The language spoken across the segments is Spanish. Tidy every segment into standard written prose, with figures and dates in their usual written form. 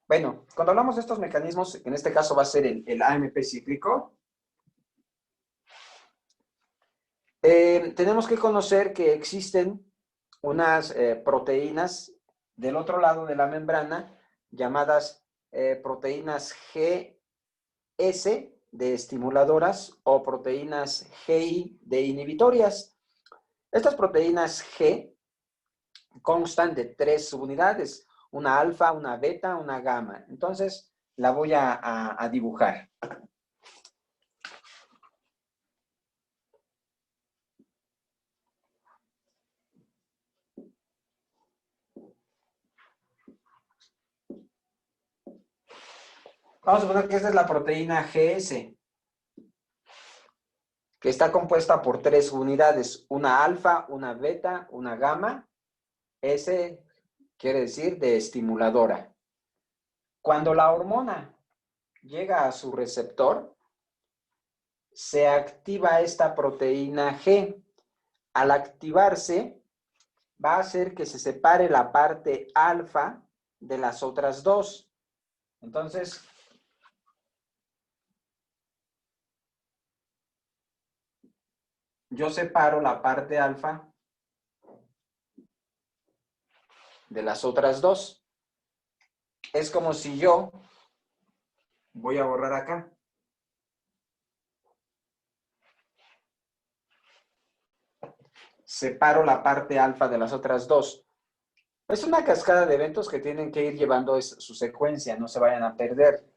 Bueno, cuando hablamos de estos mecanismos, en este caso va a ser el AMP cíclico, tenemos que conocer que existen unas proteínas del otro lado de la membrana llamadas proteínas GS de estimuladoras o proteínas GI de inhibitorias. Estas proteínas G constan de 3 subunidades, una alfa, una beta, una gamma. Entonces, la voy a dibujar. Vamos a suponer que esta es la proteína GS, que está compuesta por 3 unidades, una alfa, una beta, una gamma. S quiere decir de estimuladora. Cuando la hormona llega a su receptor, se activa esta proteína G. Al activarse, va a hacer que se separe la parte alfa de las otras dos. Entonces, yo separo la parte alfa de las otras dos. Es como si yo voy a borrar acá. Separo la parte alfa de las otras dos. Es una cascada de eventos que tienen que ir llevando su secuencia, no se vayan a perder.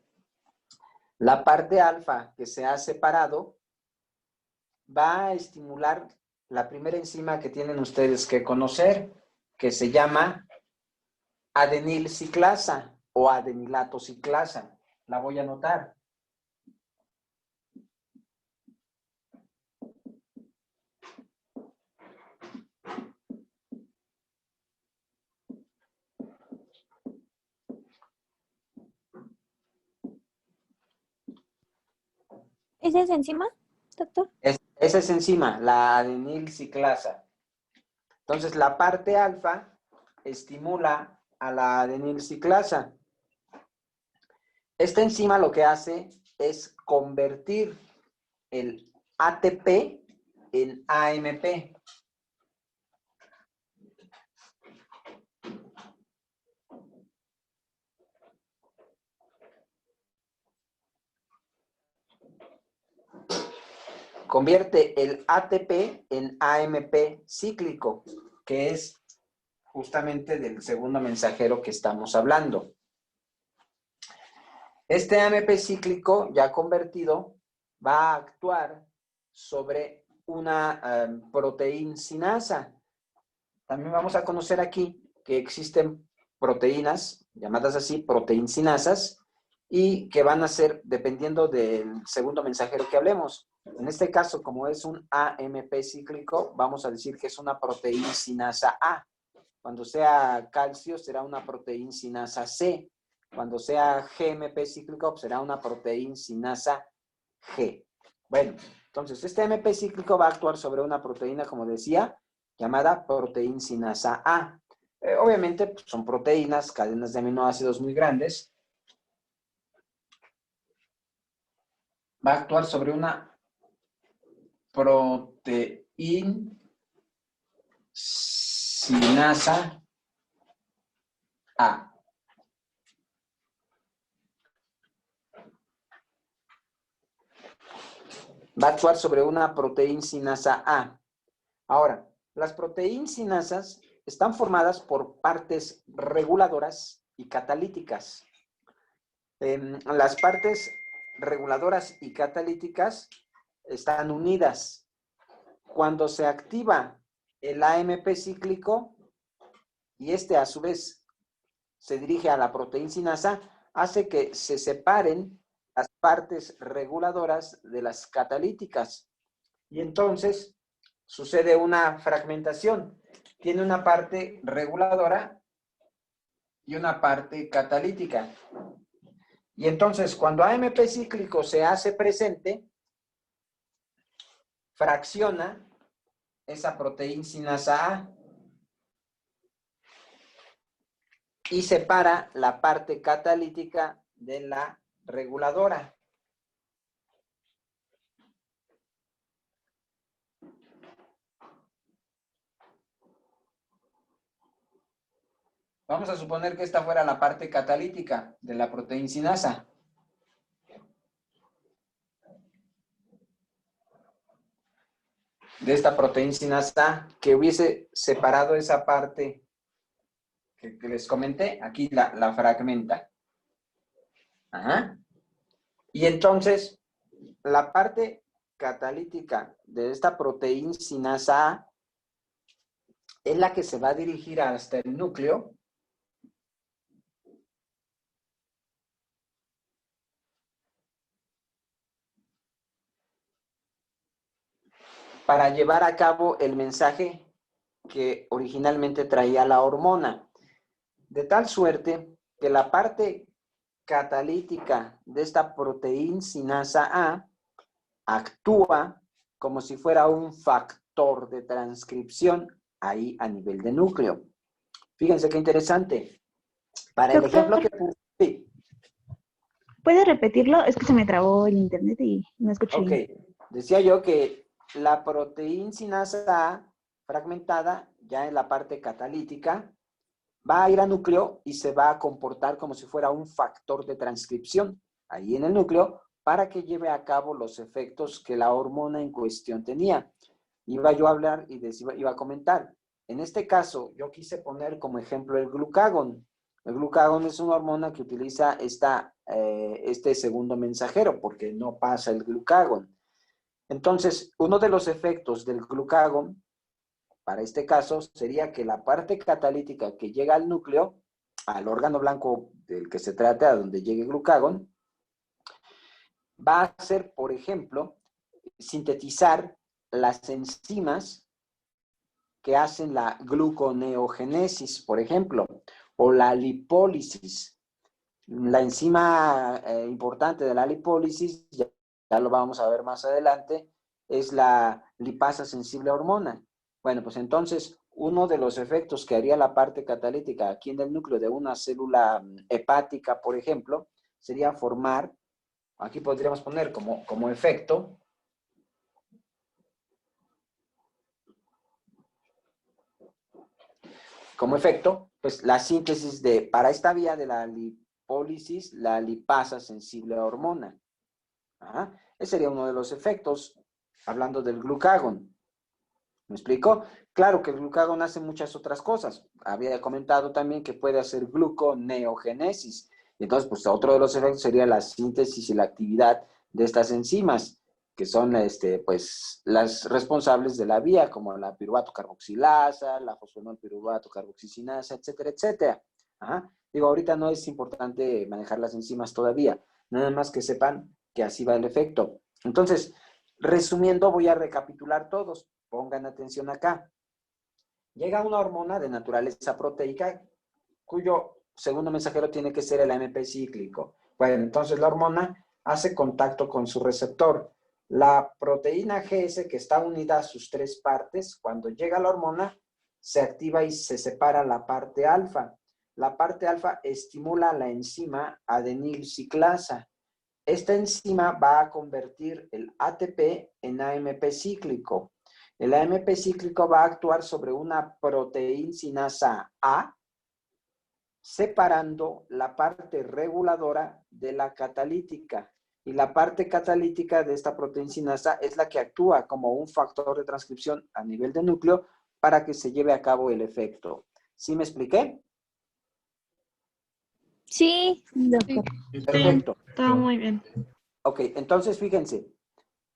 La parte alfa que se ha separado va a estimular la primera enzima que tienen ustedes que conocer, que se llama adenilciclasa o adenilato ciclasa. La voy a anotar. ¿Esa es enzima, doctor? Esa es enzima, la adenilciclasa. Entonces, la parte alfa estimula a la adenilciclasa. Esta enzima lo que hace es convertir el ATP en AMP. Convierte el ATP en AMP cíclico, que es justamente del segundo mensajero que estamos hablando. Este AMP cíclico ya convertido va a actuar sobre una proteincinasa. También vamos a conocer aquí que existen proteínas, llamadas así, proteincinasas, y que van a ser, dependiendo del segundo mensajero que hablemos. En este caso, como es un AMP cíclico, vamos a decir que es una proteincinasa A. Cuando sea calcio, será una proteincinasa C. Cuando sea GMP cíclico, será una proteincinasa G. Bueno, entonces este AMP cíclico va a actuar sobre una proteína, como decía, llamada proteincinasa A. Obviamente pues, son proteínas, cadenas de aminoácidos muy grandes. Va a actuar sobre una proteincinasa A. Va a actuar sobre una proteincinasa A. Ahora, las proteincinasas están formadas por partes reguladoras y catalíticas. Las partes reguladoras y catalíticas están unidas. Cuando se activa el AMP cíclico y este a su vez se dirige a la proteincinasa, hace que se separen las partes reguladoras de las catalíticas. Y entonces sucede una fragmentación. Tiene una parte reguladora y una parte catalítica. Y entonces, cuando AMP cíclico se hace presente, fracciona esa proteincinasa A. y separa la parte catalítica de la reguladora. Vamos a suponer que esta fuera la parte catalítica de la proteinsinasa. De esta proteinsinasa, que hubiese separado esa parte que les comenté, aquí la fragmenta. Ajá. Y entonces, la parte catalítica de esta proteinsinasa A es la que se va a dirigir hasta el núcleo para llevar a cabo el mensaje que originalmente traía la hormona. De tal suerte que la parte catalítica de esta proteinsinasa A actúa como si fuera un factor de transcripción ahí a nivel de núcleo. Fíjense qué interesante. Para el Doctor, ejemplo que puse, sí. ¿puede repetirlo? Es que se me trabó el internet y no escuché Ok, bien. decía yo que la proteinsinasa A fragmentada ya en la parte catalítica va a ir al núcleo y se va a comportar como si fuera un factor de transcripción ahí en el núcleo para que lleve a cabo los efectos que la hormona en cuestión tenía. Iba yo a hablar y iba a comentar. En este caso, yo quise poner como ejemplo el glucagón. El glucagón es una hormona que utiliza este segundo mensajero porque no pasa el glucagón. Entonces, uno de los efectos del glucagón para este caso sería que la parte catalítica que llega al núcleo, al órgano blanco del que se trata, a donde llegue el glucagón, va a ser, por ejemplo, sintetizar las enzimas que hacen la gluconeogénesis, por ejemplo, o la lipólisis. La enzima importante de la lipólisis, ya lo vamos a ver más adelante, es la lipasa sensible a hormona. Bueno, pues entonces, uno de los efectos que haría la parte catalítica aquí en el núcleo de una célula hepática, por ejemplo, sería formar, aquí podríamos poner como efecto, pues la síntesis para esta vía de la lipólisis, la lipasa sensible a hormona. Ajá. Ese sería uno de los efectos, hablando del glucagón. ¿Me explico? Claro que el glucagón hace muchas otras cosas. Había comentado también que puede hacer gluconeogénesis. Entonces, pues otro de los efectos sería la síntesis y la actividad de estas enzimas, que son pues, las responsables de la vía, como la piruvato carboxilasa, la fosfonol piruvato carboxicinasa, etcétera, etcétera. Ajá. Digo, ahorita no es importante manejar las enzimas todavía, nada más que sepan que así va el efecto. Entonces, resumiendo, voy a recapitular todos. Pongan atención acá. Llega una hormona de naturaleza proteica cuyo segundo mensajero tiene que ser el AMP cíclico. Bueno, entonces la hormona hace contacto con su receptor. La proteína GS que está unida a sus tres partes, cuando llega la hormona, se activa y se separa la parte alfa. La parte alfa estimula la enzima adenilciclasa. Esta enzima va a convertir el ATP en AMP cíclico. El AMP cíclico va a actuar sobre una proteinsinasa A, separando la parte reguladora de la catalítica. Y la parte catalítica de esta proteinsinasa es la que actúa como un factor de transcripción a nivel de núcleo para que se lleve a cabo el efecto. ¿Sí me expliqué? Sí, doctor. Perfecto. Sí, todo muy bien. Ok, entonces fíjense,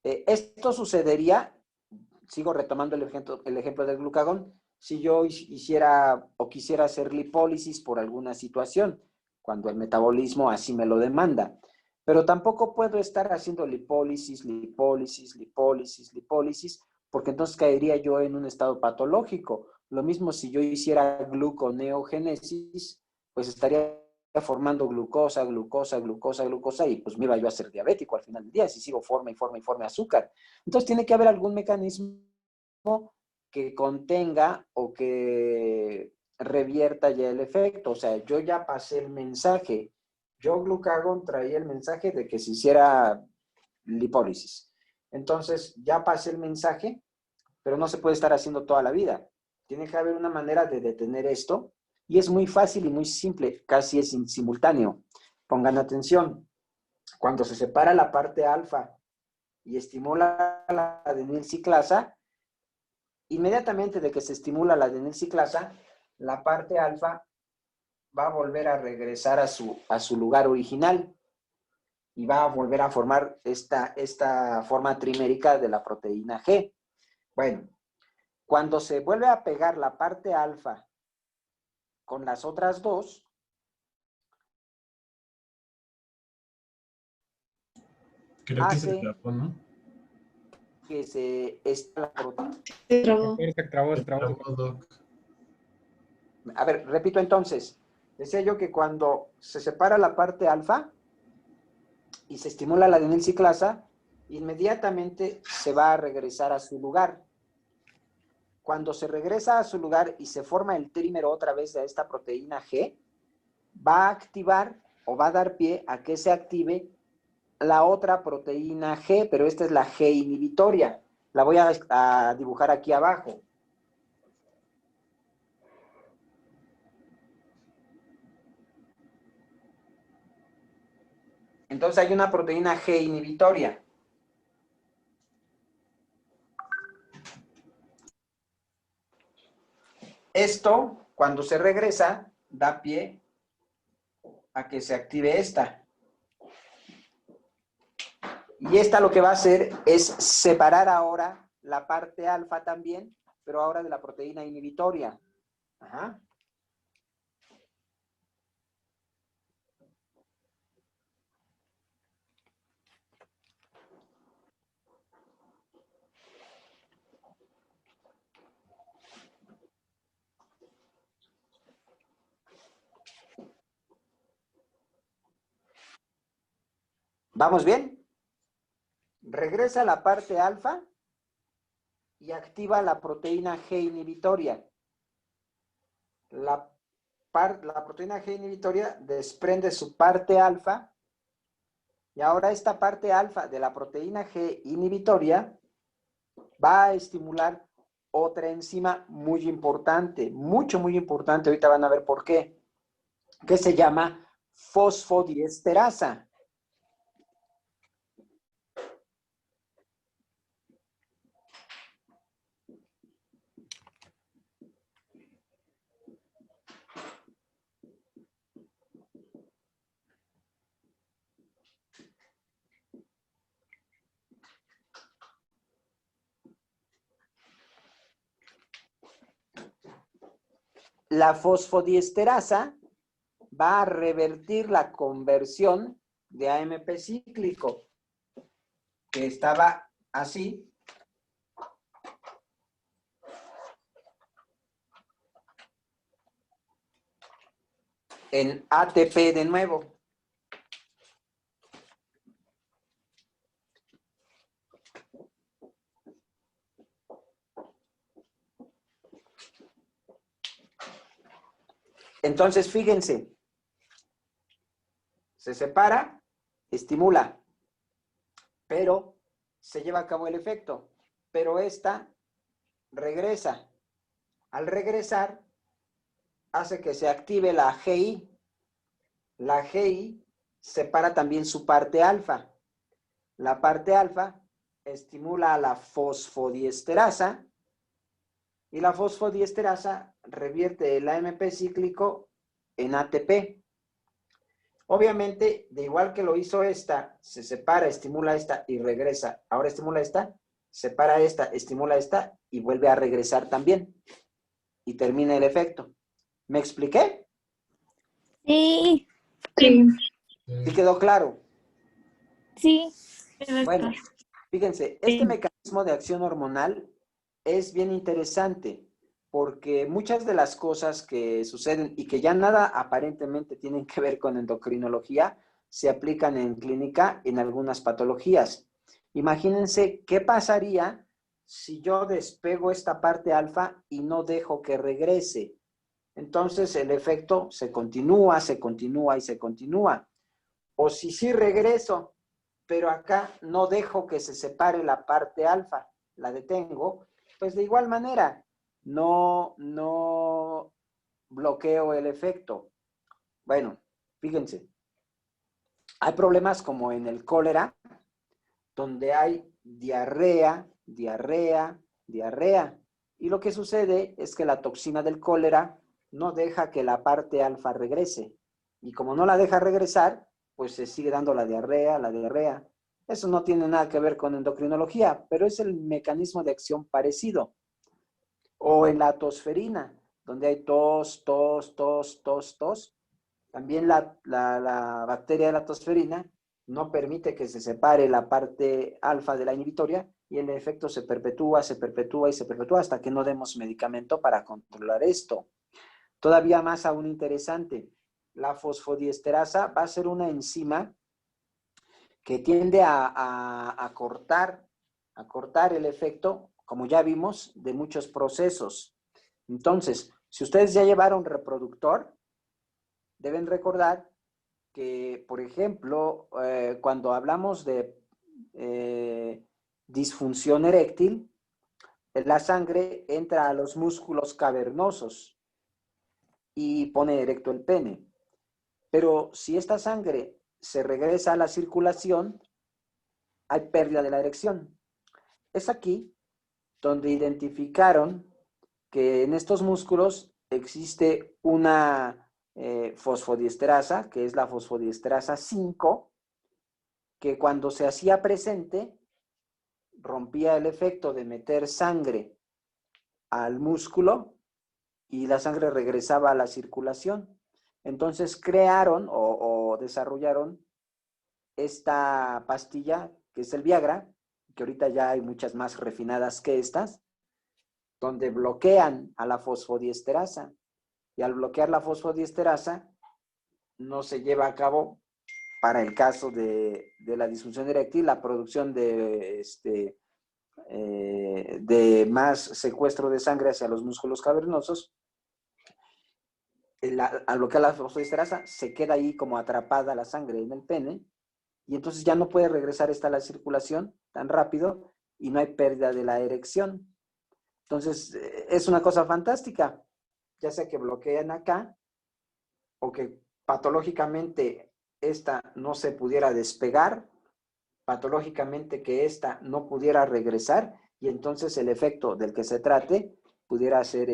esto sucedería, sigo retomando el ejemplo del glucagón, si yo hiciera o quisiera hacer lipólisis por alguna situación, cuando el metabolismo así me lo demanda. Pero tampoco puedo estar haciendo lipólisis, porque entonces caería yo en un estado patológico. Lo mismo si yo hiciera gluconeogénesis, pues estaría formando glucosa y pues me iba yo a ser diabético al final del día si sigo forma azúcar. Entonces tiene que haber algún mecanismo que contenga o que revierta ya el efecto. O sea, yo ya pasé el mensaje. Yo, glucagón, traía el mensaje de que se hiciera lipólisis. Entonces, ya pasé el mensaje, pero no se puede estar haciendo toda la vida. Tiene que haber una manera de detener esto, y es muy fácil y muy simple, casi es simultáneo. Pongan atención. Cuando se separa la parte alfa y estimula la adenilciclasa, inmediatamente de que se estimula la adenilciclasa, la parte alfa va a volver a regresar a su lugar original y va a volver a formar esta forma trimérica de la proteína G. Bueno, cuando se vuelve a pegar la parte alfa con las otras dos, Creo que se trabó, ¿no? que la proteína. Se trabó. Se trabó, Doc. A ver, repito entonces. Decía yo que cuando se separa la parte alfa y se estimula la adenilciclasa, inmediatamente se va a regresar a su lugar. Cuando se regresa a su lugar y se forma el trímero otra vez de esta proteína G, va a activar o va a dar pie a que se active la otra proteína G, pero esta es la G inhibitoria. La voy a dibujar aquí abajo. Entonces hay una proteína G inhibitoria. Esto, cuando se regresa, da pie a que se active esta. Y esta lo que va a hacer es separar ahora la parte alfa también, pero ahora de la proteína inhibitoria. Ajá. ¿Vamos bien? Regresa la parte alfa y activa la proteína G inhibitoria. La proteína G inhibitoria desprende su parte alfa y ahora esta parte alfa de la proteína G inhibitoria va a estimular otra enzima muy importante, muy importante. Ahorita van a ver por qué, que se llama fosfodiesterasa. La fosfodiesterasa va a revertir la conversión de AMP cíclico, que estaba así, en ATP de nuevo. Entonces, fíjense, se separa, estimula, pero se lleva a cabo el efecto. Pero esta regresa. Al regresar, hace que se active la GI. La GI separa también su parte alfa. La parte alfa estimula a la fosfodiesterasa y la fosfodiesterasa revierte el AMP cíclico en ATP. Obviamente, de igual que lo hizo esta, se separa, estimula esta y regresa. Ahora estimula esta, separa esta, estimula esta y vuelve a regresar también. Y termina el efecto. ¿Me expliqué? Sí, Sí. ¿Sí quedó claro? sí. Bueno, fíjense, este mecanismo de acción hormonal es bien interesante porque muchas de las cosas que suceden y que ya nada aparentemente tienen que ver con endocrinología se aplican en clínica en algunas patologías. Imagínense qué pasaría si yo despego esta parte alfa y no dejo que regrese. entonces el efecto se continúa y se continúa. O si sí regreso, pero acá no dejo que se separe la parte alfa, la detengo, pues de igual manera no bloqueo el efecto. Bueno, fíjense, hay problemas como en el cólera, donde hay diarrea. Y lo que sucede es que la toxina del cólera no deja que la parte alfa regrese. Y como no la deja regresar, pues se sigue dando la diarrea. Eso no tiene nada que ver con endocrinología, pero es el mecanismo de acción parecido. O en la tosferina, donde hay tos. También la bacteria de la tosferina no permite que se separe la parte alfa de la inhibitoria y el efecto se perpetúa hasta que no demos medicamento para controlar esto. Todavía más aún interesante, la fosfodiesterasa va a ser una enzima que tiende a cortar el efecto, como ya vimos, de muchos procesos. Entonces, si ustedes ya llevaron reproductor, deben recordar que, por ejemplo, cuando hablamos de disfunción eréctil, la sangre entra a los músculos cavernosos y pone erecto el pene. Pero si esta sangre se regresa a la circulación, hay pérdida de la erección. Es aquí donde identificaron que en estos músculos existe una fosfodiesterasa, que es la fosfodiesterasa 5, que cuando se hacía presente, rompía el efecto de meter sangre al músculo y la sangre regresaba a la circulación. Entonces crearon o desarrollaron esta pastilla, que es el Viagra, que ahorita ya hay muchas más refinadas que estas, donde bloquean a la fosfodiesterasa. Y al bloquear la fosfodiesterasa, no se lleva a cabo, para el caso de la disfunción eréctil, la producción de más secuestro de sangre hacia los músculos cavernosos. Al bloquear la fosfodiesterasa, se queda ahí como atrapada la sangre en el pene, y entonces ya no puede regresar esta a la circulación tan rápido y no hay pérdida de la erección. Entonces, es una cosa fantástica, ya sea que bloqueen acá o que patológicamente esta no se pudiera despegar, patológicamente que esta no pudiera regresar, y entonces el efecto del que se trate pudiera ser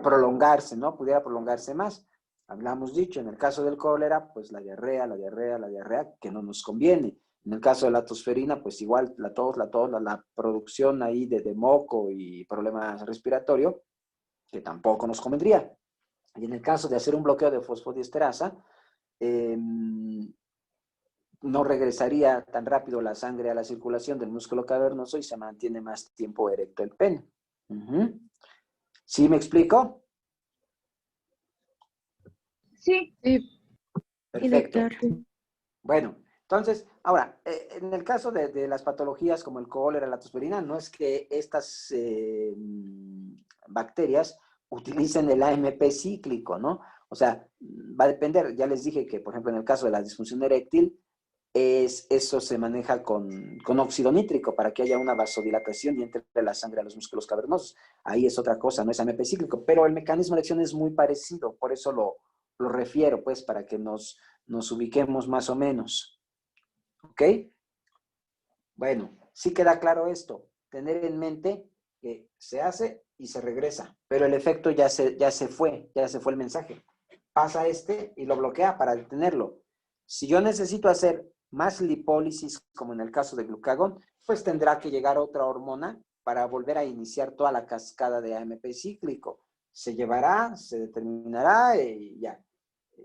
prolongarse, ¿no? Pudiera prolongarse más. Hablamos dicho, en el caso del cólera, pues la diarrea, que no nos conviene. En el caso de la tosferina, pues igual la producción ahí de moco y problemas respiratorios, que tampoco nos convendría. Y en el caso de hacer un bloqueo de fosfodiesterasa, no regresaría tan rápido la sangre a la circulación del músculo cavernoso y se mantiene más tiempo erecto el pene. ¿Sí me explico? Sí. Perfecto. Doctor. Bueno, entonces, ahora, en el caso de las patologías como el cólera, la tosferina, no es que estas bacterias utilicen el AMP cíclico, ¿no? O sea, va a depender. Ya les dije que, por ejemplo, en el caso de la disfunción eréctil, eso se maneja con óxido nítrico para que haya una vasodilatación y entre la sangre a los músculos cavernosos. Ahí es otra cosa, no es AMP cíclico, pero el mecanismo de acción es muy parecido, por eso lo refiero, pues, para que nos ubiquemos más o menos. ¿Ok? Bueno, sí queda claro esto. Tener en mente que se hace y se regresa, pero el efecto ya se fue el mensaje. Pasa y lo bloquea para detenerlo. Si yo necesito hacer más lipólisis, como en el caso de glucagón, pues tendrá que llegar otra hormona para volver a iniciar toda la cascada de AMP cíclico. Se llevará, se determinará y ya.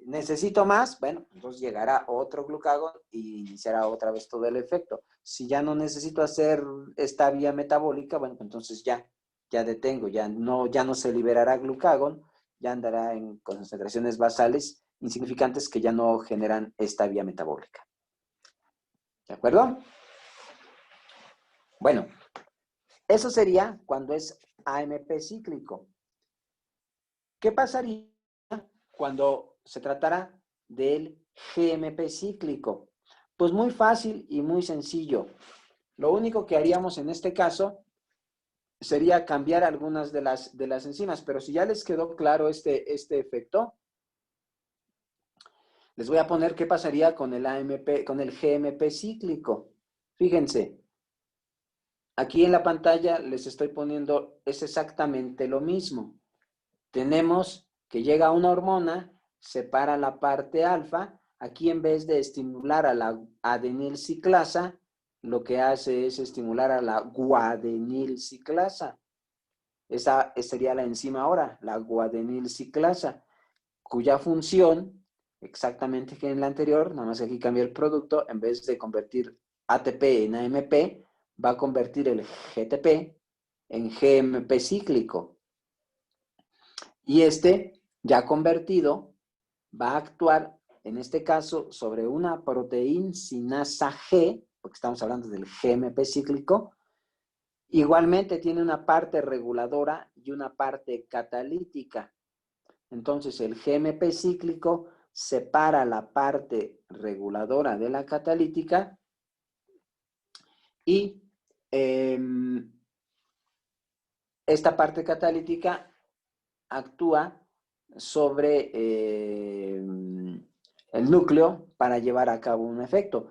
Necesito más, bueno, entonces llegará otro glucagón y iniciará otra vez todo el efecto. Si ya no necesito hacer esta vía metabólica, bueno, entonces ya detengo, ya no se liberará glucagón, ya andará en concentraciones basales insignificantes que ya no generan esta vía metabólica. ¿De acuerdo? Bueno, eso sería cuando es AMP cíclico. ¿Qué pasaría cuando se tratara del GMP cíclico? Pues muy fácil y muy sencillo. Lo único que haríamos en este caso sería cambiar algunas de las enzimas, pero si ya les quedó claro este efecto, les voy a poner qué pasaría con el GMP cíclico. Fíjense, aquí en la pantalla les estoy poniendo, es exactamente lo mismo. Tenemos que llega una hormona, separa la parte alfa, aquí en vez de estimular a la adenilciclasa, lo que hace es estimular a la guadenilciclasa. Esa sería la enzima ahora, la guadenilciclasa, cuya función, exactamente que en la anterior, nada más que aquí cambia el producto, en vez de convertir ATP en AMP, va a convertir el GTP en GMP cíclico. Y ya convertido, va a actuar, en este caso, sobre una proteína sinasa G, porque estamos hablando del GMP cíclico. Igualmente tiene una parte reguladora y una parte catalítica. Entonces, el GMP cíclico separa la parte reguladora de la catalítica y esta parte catalítica actúa sobre el núcleo para llevar a cabo un efecto.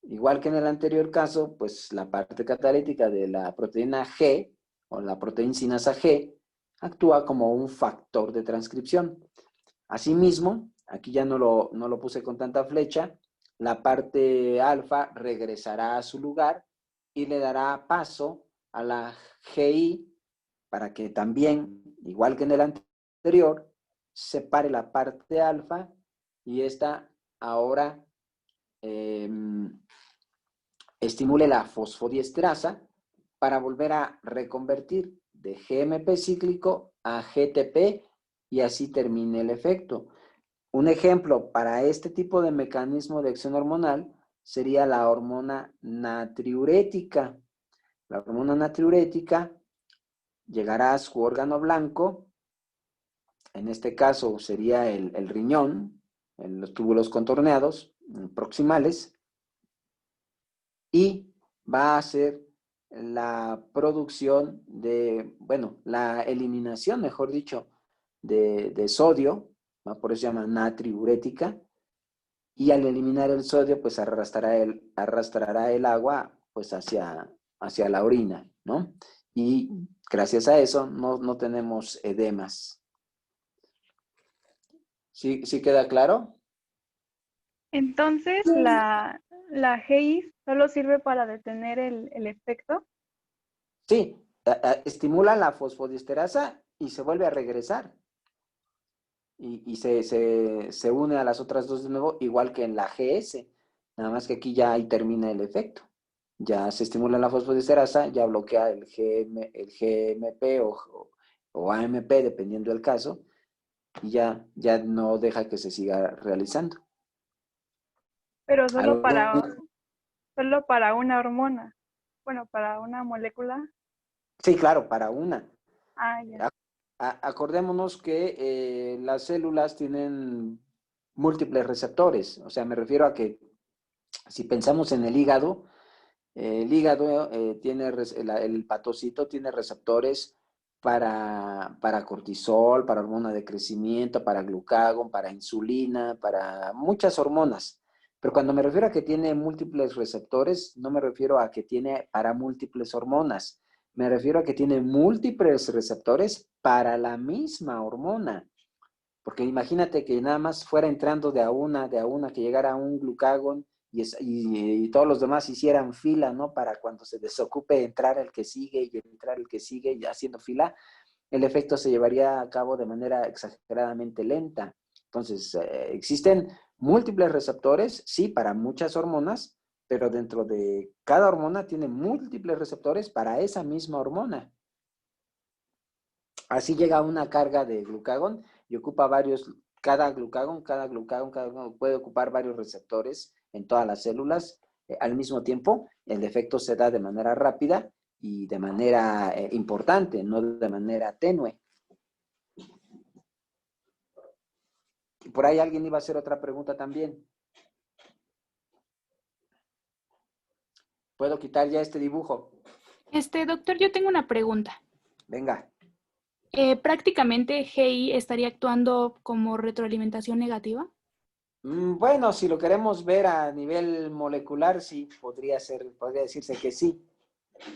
Igual que en el anterior caso, pues la parte catalítica de la proteína G o la proteína sinasa G actúa como un factor de transcripción. Asimismo, aquí ya no lo puse con tanta flecha, la parte alfa regresará a su lugar y le dará paso a la GI para que también, igual que en el anterior, separe la parte alfa y esta ahora estimule la fosfodiesterasa para volver a reconvertir de GMP cíclico a GTP y así termine el efecto. Un ejemplo para este tipo de mecanismo de acción hormonal sería la hormona natriurética. La hormona natriurética llegará a su órgano blanco, en este caso sería el riñón, en los túbulos contorneados proximales, y va a hacer la producción la eliminación, mejor dicho, de sodio, ¿no? Por eso se llama natriurética, y al eliminar el sodio, pues arrastrará el agua pues hacia la orina, ¿no? Y gracias a eso no tenemos edemas. ¿Sí queda claro? Entonces, la GI solo sirve para detener el efecto. Sí, estimula la fosfodiesterasa y se vuelve a regresar. Y se une a las otras dos de nuevo, igual que en la GS. Nada más que aquí ya ahí termina el efecto. Ya se estimula la fosfodiesterasa, ya bloquea el GMP o AMP, dependiendo del caso, y ya no deja que se siga realizando. Pero solo para una hormona. Bueno, para una molécula. Sí, claro, para una. Ah, ya. Acordémonos que las células tienen múltiples receptores. O sea, me refiero a que si pensamos en el hígado tiene, el hepatocito tiene receptores para cortisol, para hormona de crecimiento, para glucagón, para insulina, para muchas hormonas. Pero cuando me refiero a que tiene múltiples receptores, no me refiero a que tiene para múltiples hormonas. Me refiero a que tiene múltiples receptores para la misma hormona. Porque imagínate que nada más fuera entrando de a una, que llegara un glucagón y todos los demás hicieran fila, ¿no? Para cuando se desocupe entrar el que sigue y entrar el que sigue y haciendo fila, el efecto se llevaría a cabo de manera exageradamente lenta. Entonces, existen múltiples receptores, sí, para muchas hormonas, pero dentro de cada hormona tiene múltiples receptores para esa misma hormona. Así llega una carga de glucagón y ocupa cada glucagón puede ocupar varios receptores en todas las células al mismo tiempo. El efecto se da de manera rápida y de manera importante, no de manera tenue. Y por ahí alguien iba a hacer otra pregunta también. ¿Puedo quitar ya este dibujo? Doctor, yo tengo una pregunta. Venga. ¿Prácticamente GI estaría actuando como retroalimentación negativa? Bueno, si lo queremos ver a nivel molecular, sí, podría decirse que sí.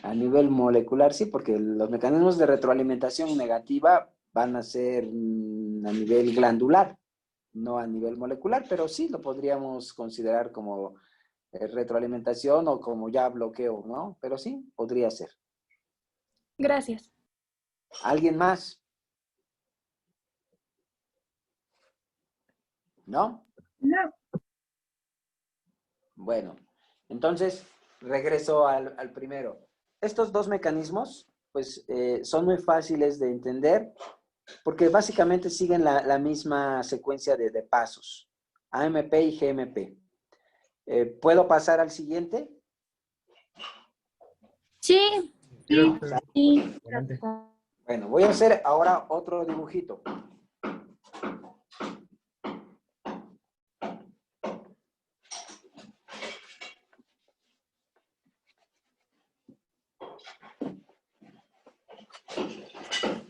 A nivel molecular, sí, porque los mecanismos de retroalimentación negativa van a ser a nivel glandular, no a nivel molecular, pero sí lo podríamos considerar como retroalimentación o como ya bloqueo, ¿no? Pero sí, podría ser. Gracias. ¿Alguien más? ¿No? No. Bueno, entonces regreso al primero. Estos dos mecanismos, pues, son muy fáciles de entender porque básicamente siguen la misma secuencia de pasos, AMP y GMP. ¿Puedo pasar al siguiente? Sí. Sí, Sí. adelante. Bueno, voy a hacer ahora otro dibujito.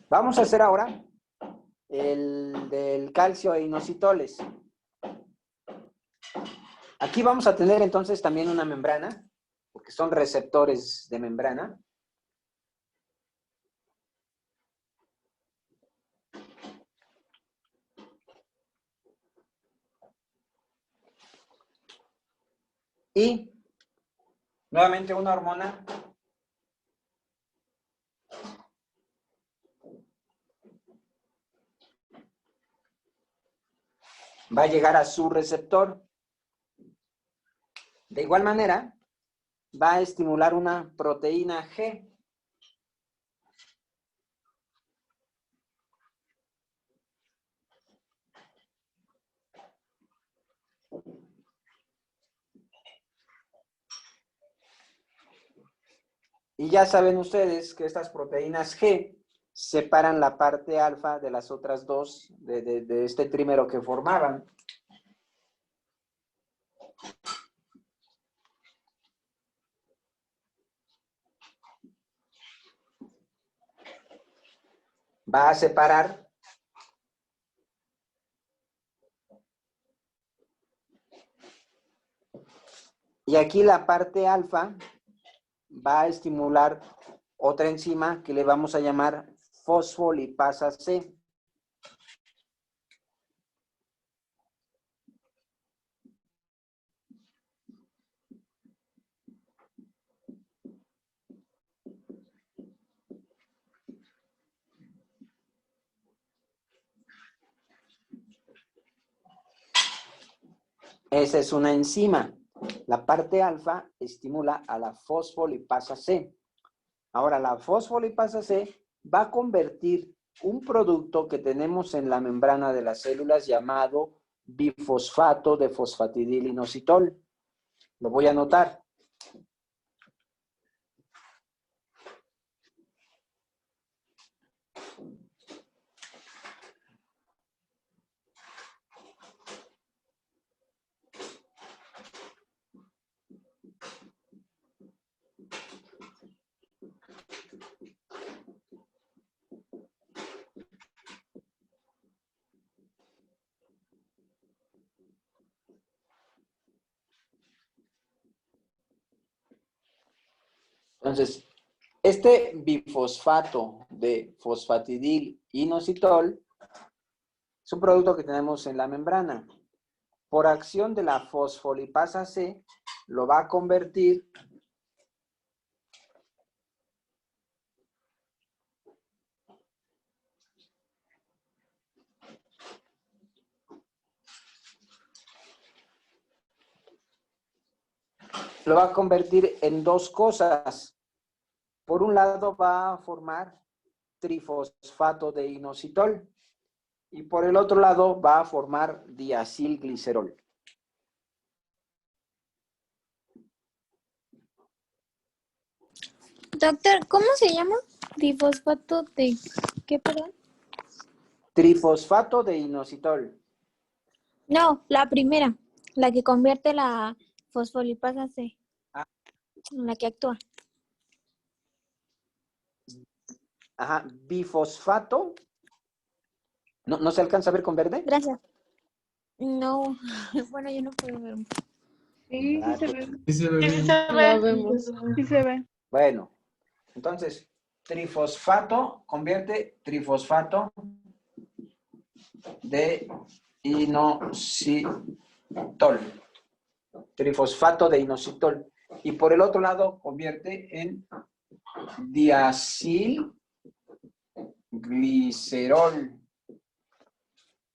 Vamos a hacer ahora el del calcio e inositoles. Aquí vamos a tener entonces también una membrana, porque son receptores de membrana. Y nuevamente una hormona va a llegar a su receptor. De igual manera, va a estimular una proteína G. Y ya saben ustedes que estas proteínas G separan la parte alfa de las otras dos de este trímero que formaban. Va a separar y aquí la parte alfa va a estimular otra enzima que le vamos a llamar fosfolipasa C. Esa es una enzima. La parte alfa estimula a la fosfolipasa C. Ahora, la fosfolipasa C va a convertir un producto que tenemos en la membrana de las células llamado bifosfato de fosfatidilinositol. Lo voy a anotar. Entonces, este bifosfato de fosfatidilinositol es un producto que tenemos en la membrana. Por acción de la fosfolipasa C, lo va a convertir en dos cosas. Por un lado va a formar trifosfato de inositol y por el otro lado va a formar diacilglicerol. Doctor, ¿cómo se llama? ¿Difosfato de qué, perdón? Trifosfato de inositol. No, la primera, la que convierte la fosfolipasa C, Ah. la que actúa. Ajá, bifosfato. ¿No se alcanza a ver con verde? Gracias. No, bueno, yo no puedo ver. Sí, Ah, sí se pues, ve. Sí se ve bien. Lo vemos. Sí se ve. bueno, entonces, trifosfato convierte trifosfato de inositol. Trifosfato de inositol. Y por el otro lado convierte en diacilglicerol.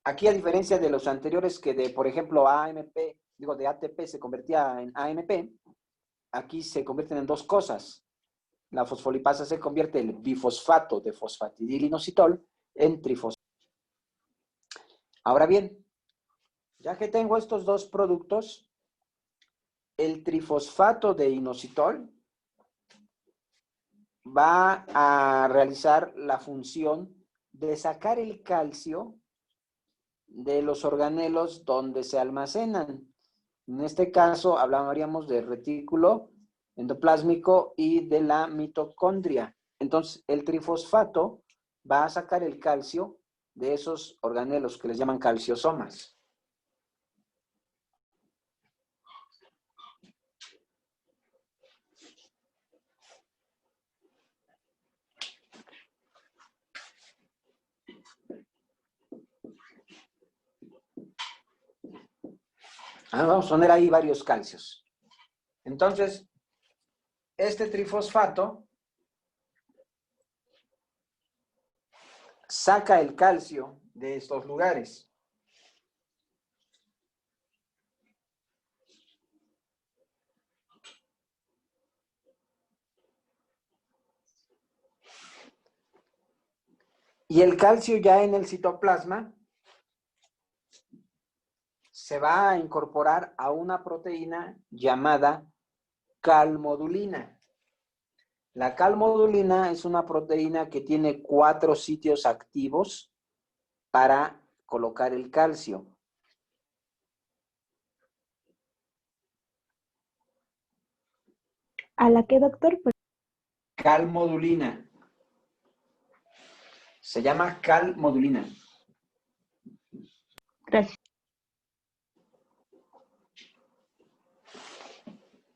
Aquí, a diferencia de los anteriores que de, por ejemplo, de ATP se convertía en AMP, aquí se convierten en dos cosas. La fosfolipasa se convierte el bifosfato de fosfatidilinositol en trifosfato. Ahora bien, ya que tengo estos dos productos, el trifosfato de inositol va a realizar la función de sacar el calcio de los organelos donde se almacenan. En este caso, hablaríamos del retículo endoplásmico y de la mitocondria. Entonces, el trifosfato va a sacar el calcio de esos organelos que les llaman calciosomas. Vamos a poner ahí varios calcios. Entonces, este trifosfato saca el calcio de estos lugares. Y el calcio ya en el citoplasma se va a incorporar a una proteína llamada calmodulina. La calmodulina es una proteína que tiene 4 sitios activos para colocar el calcio. ¿A la qué, doctor? Calmodulina. Se llama calmodulina. Gracias.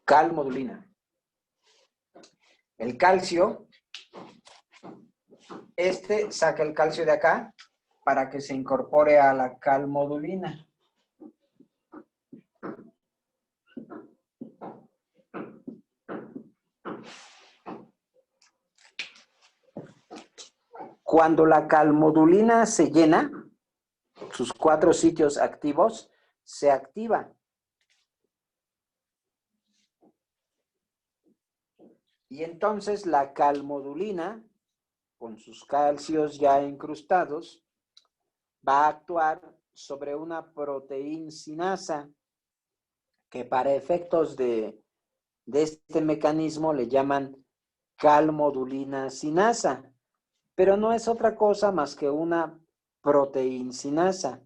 Calmodulina. El calcio, saca el calcio de acá para que se incorpore a la calmodulina. Cuando la calmodulina se llena, sus 4 sitios activos se activa. Y entonces la calmodulina, con sus calcios ya incrustados, va a actuar sobre una proteinsinasa que para efectos de este mecanismo le llaman calmodulina sinasa, pero no es otra cosa más que una proteinsinasa.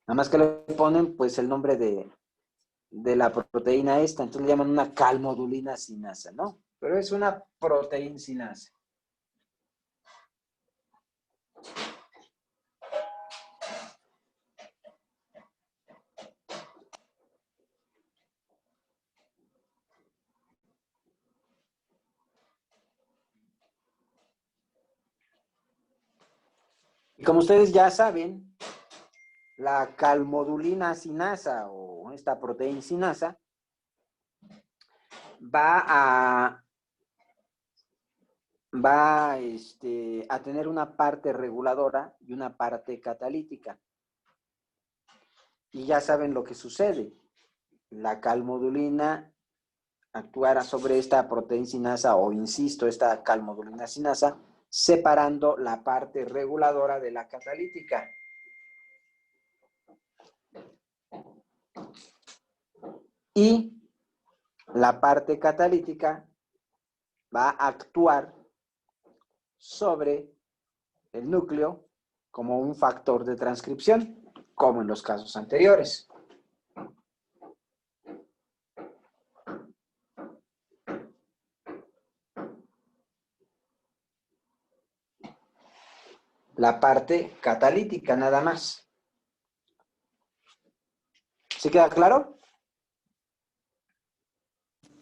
Nada más que le ponen pues el nombre de la proteína esta, entonces le llaman una calmodulina sinasa, ¿no? Pero es una proteinsinasa. Y como ustedes ya saben, la calmodulina sinasa o esta proteína sinasa va a tener una parte reguladora y una parte catalítica. Y ya saben lo que sucede. La calmodulina actuará sobre esta proteína sinasa, o insisto, esta calmodulina sinasa, separando la parte reguladora de la catalítica. Y la parte catalítica va a actuar sobre el núcleo como un factor de transcripción. como en los casos anteriores. La parte catalítica nada más. ¿Sí queda claro?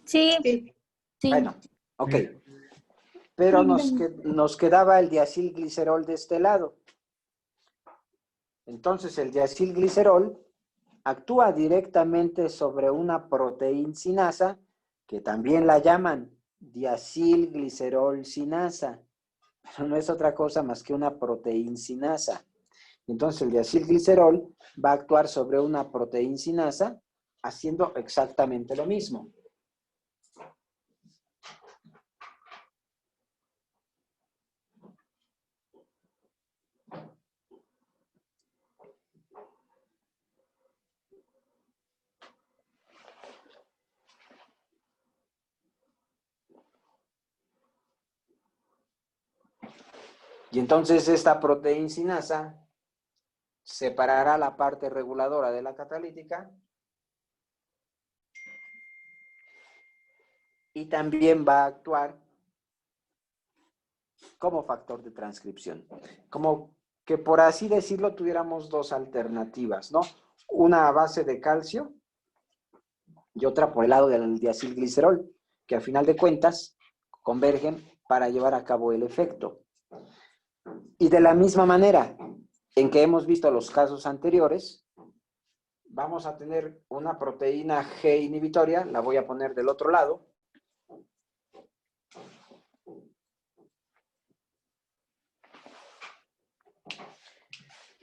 Sí, sí. Bueno, ok. Pero nos quedaba el diacilglicerol de este lado. Entonces, el diacilglicerol actúa directamente sobre una proteinsinasa, que también la llaman diacilglicerol sinasa. Pero no es otra cosa más que una proteinsinasa. Entonces, el diacilglicerol va a actuar sobre una proteinsinasa haciendo exactamente lo mismo. Y entonces esta proteinsinasa separará la parte reguladora de la catalítica y también va a actuar como factor de transcripción. Como que por así decirlo tuviéramos dos alternativas, ¿no? Una a base de calcio y otra por el lado del diacilglicerol, que al final de cuentas convergen para llevar a cabo el efecto. Y de la misma manera en que hemos visto los casos anteriores, vamos a tener una proteína G inhibitoria, la voy a poner del otro lado.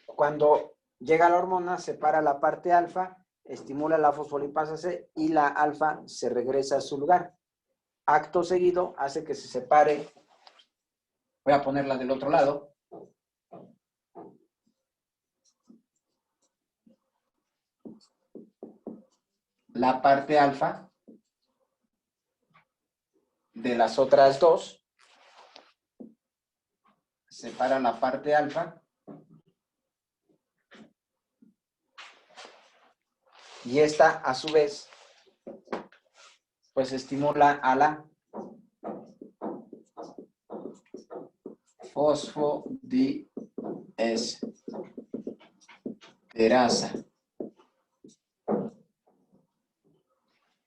Cuando llega la hormona, separa la parte alfa, estimula la fosfolipasa C y la alfa se regresa a su lugar. Acto seguido hace que se separe, voy a ponerla del otro lado. La parte alfa de las otras dos, separa la parte alfa y esta a su vez pues estimula a la fosfodiesterasa.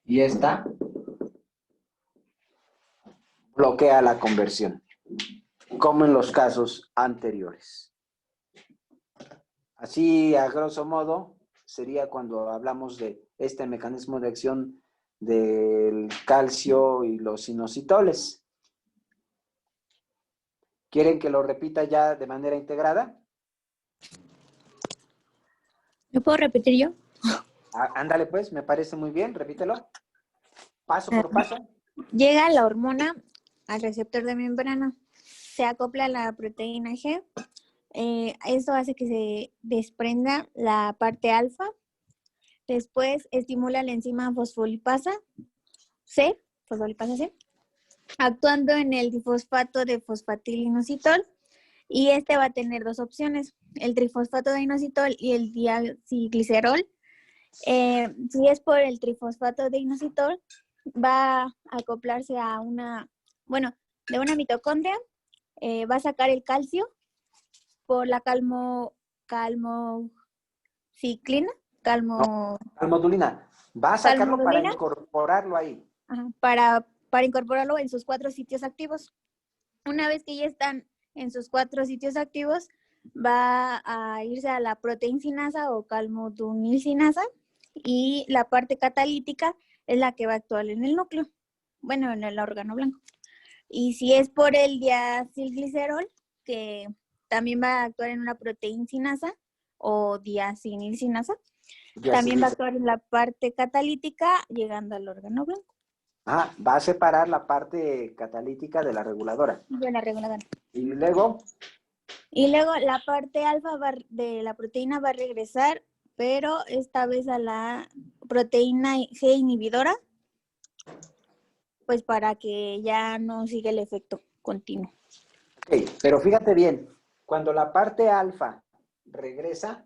Y esta bloquea la conversión, como en los casos anteriores. Así, a grosso modo, sería cuando hablamos de este mecanismo de acción del calcio y los inositoles. ¿Quieren que lo repita ya de manera integrada? ¿Me puedo repetir yo? Ándale pues, me parece muy bien, repítelo. Paso por paso. Llega la hormona al receptor de membrana, se acopla a la proteína G, esto hace que se desprenda la parte alfa, después estimula la enzima fosfolipasa C, actuando en el difosfato de fosfatilinositol, y este va a tener dos opciones, el trifosfato de inositol y el diacilglicerol. Si es por el trifosfato de inositol, va a acoplarse a de una mitocondria, va a sacar el calcio por la calmodulina. Va a sacarlo para incorporarlo ahí. Ajá, para incorporarlo en sus 4 sitios activos. Una vez que ya están en sus 4 sitios activos, va a irse a la proteinsinasa o calmodulcinasa, y la parte catalítica es la que va a actuar en el núcleo, bueno, en el órgano blanco. Y si es por el diacilglicerol, que también va a actuar en una proteinsinasa o diacinilcinasa, también va a actuar en la parte catalítica llegando al órgano blanco. Ah, va a separar la parte catalítica de la reguladora. De la reguladora. Y luego la parte alfa de la proteína va a regresar, pero esta vez a la proteína G inhibidora, pues para que ya no siga el efecto continuo. Ok, pero fíjate bien, cuando la parte alfa regresa,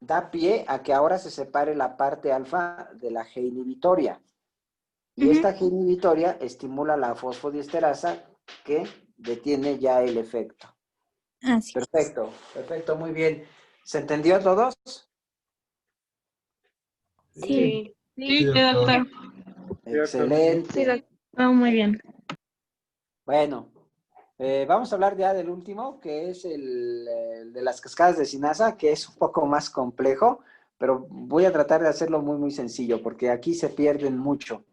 da pie a que ahora se separe la parte alfa de la G inhibitoria. Y esta G inhibitoria estimula la fosfodiesterasa que detiene ya el efecto. Así. Perfecto, perfecto, muy bien. ¿Se entendió a todos? Sí. Sí, doctor. Excelente. Sí, doctor. Muy bien. Bueno, vamos a hablar ya del último, que es el de las cascadas de Sinasa, que es un poco más complejo, pero voy a tratar de hacerlo muy, muy sencillo, porque aquí se pierden mucho.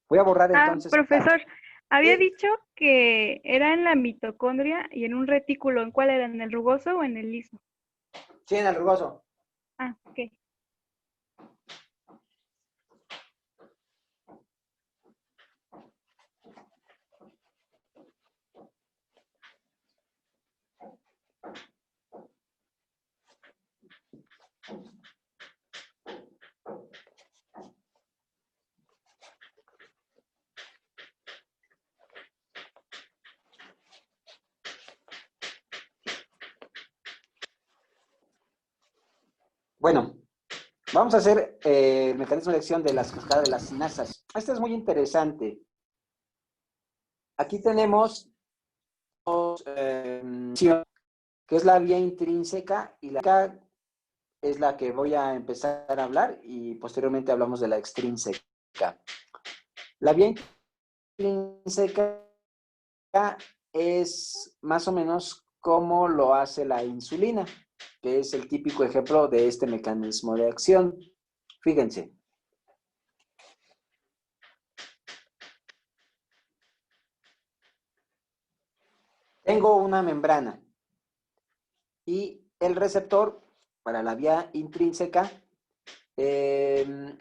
Voy a borrar entonces. Profesor, había Sí. dicho que era en la mitocondria y en un retículo. ¿En cuál era? ¿En el rugoso o en el liso? Sí, en el rugoso. Ah, ok. Bueno, vamos a hacer el mecanismo de acción de las cascadas de las sinasas. Este es muy interesante. Aquí tenemos que es la vía intrínseca y la es la que voy a empezar a hablar y posteriormente hablamos de la extrínseca. La vía intrínseca es más o menos como lo hace la insulina, que es el típico ejemplo de este mecanismo de acción. Fíjense. Tengo una membrana y el receptor para la vía intrínseca se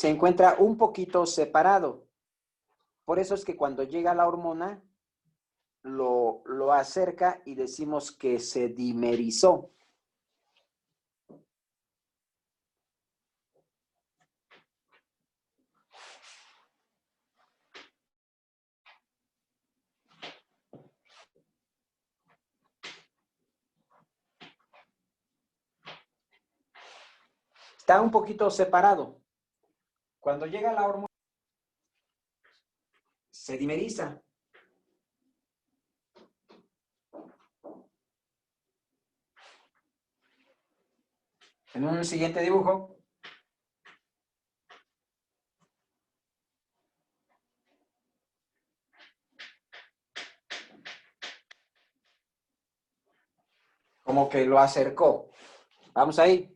encuentra un poquito separado. Por eso es que cuando llega la hormona lo acerca y decimos que se dimerizó. Está un poquito separado. Cuando llega la hormona, se dimeriza. En un siguiente dibujo, como que lo acercó. Vamos ahí.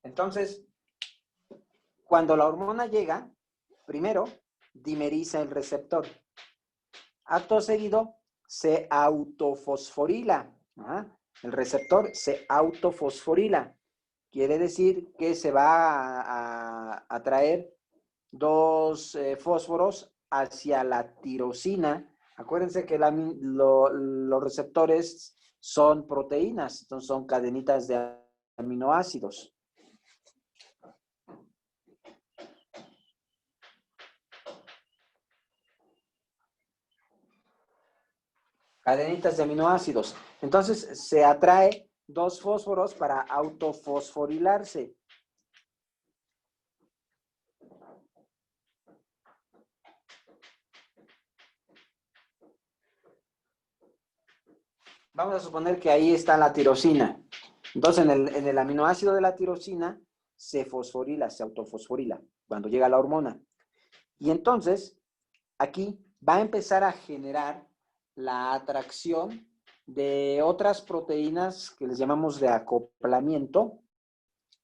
Entonces, cuando la hormona llega, primero dimeriza el receptor. Acto seguido, se autofosforila. El receptor se autofosforila. Quiere decir que se va a atraer dos fósforos hacia la tirosina. Acuérdense que los receptores son proteínas, entonces son cadenitas de aminoácidos. Cadenitas de aminoácidos. Entonces se atrae dos fósforos para autofosforilarse. Vamos a suponer que ahí está la tirosina. Entonces en el aminoácido de la tirosina se fosforila, se autofosforila cuando llega la hormona. Y entonces aquí va a empezar a generar la atracción de otras proteínas que les llamamos de acoplamiento,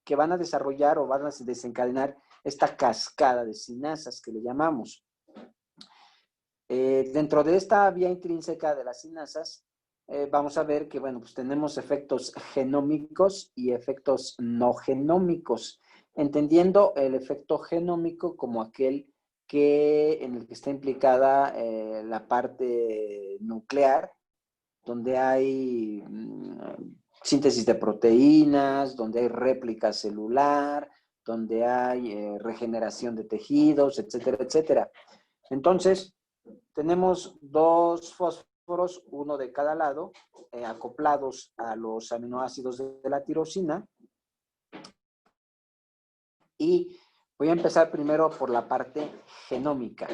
que van a desarrollar o van a desencadenar esta cascada de sinasas que le llamamos. Dentro de esta vía intrínseca de las sinasas, vamos a ver que, bueno, pues tenemos efectos genómicos y efectos no genómicos, entendiendo el efecto genómico como aquel en el que está implicada la parte nuclear, donde hay síntesis de proteínas, donde hay réplica celular, donde hay regeneración de tejidos, etcétera, etcétera. Entonces, tenemos dos fósforos fósforos, uno de cada lado, acoplados a los aminoácidos de la tirosina. Y voy a empezar primero por la parte genómica.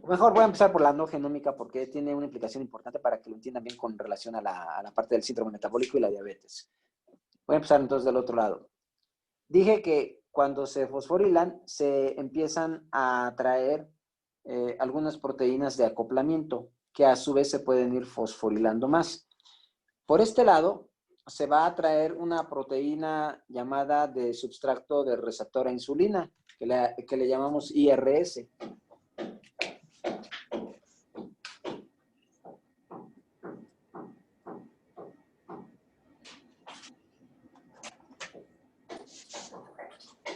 O mejor, voy a empezar por la no genómica porque tiene una implicación importante para que lo entiendan bien con relación a la parte del síndrome metabólico y la diabetes. Voy a empezar entonces del otro lado. Dije que cuando se fosforilan, se empiezan a traer algunas proteínas de acoplamiento que a su vez se pueden ir fosforilando más. Por este lado, se va a traer una proteína llamada de substrato de receptor a insulina, que le llamamos IRS.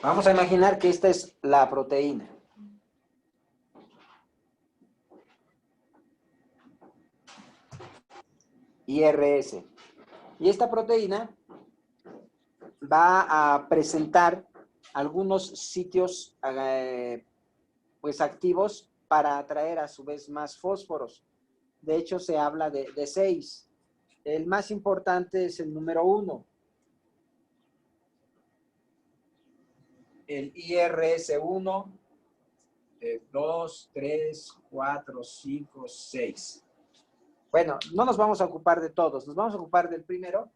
Vamos a imaginar que esta es la proteína. IRS. Y esta proteína va a presentar algunos sitios pues activos para atraer a su vez más fósforos. De hecho, se habla de 6. El más importante es el número 1. El IRS1, 2, 3, 4, 5, 6. Bueno, no nos vamos a ocupar de todos, nos vamos a ocupar del primero.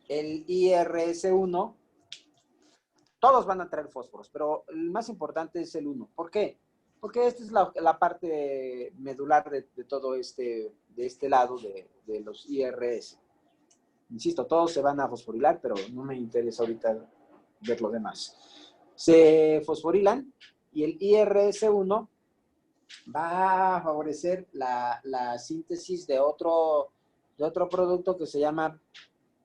El IRS1, todos van a traer fósforos, pero el más importante es el 1. ¿Por qué? Porque esta es la parte medular de todo de este lado de los IRS. Insisto, todos se van a fosforilar, pero no me interesa ahorita ver lo demás. Se fosforilan y el IRS1 va a favorecer la síntesis de otro producto que se llama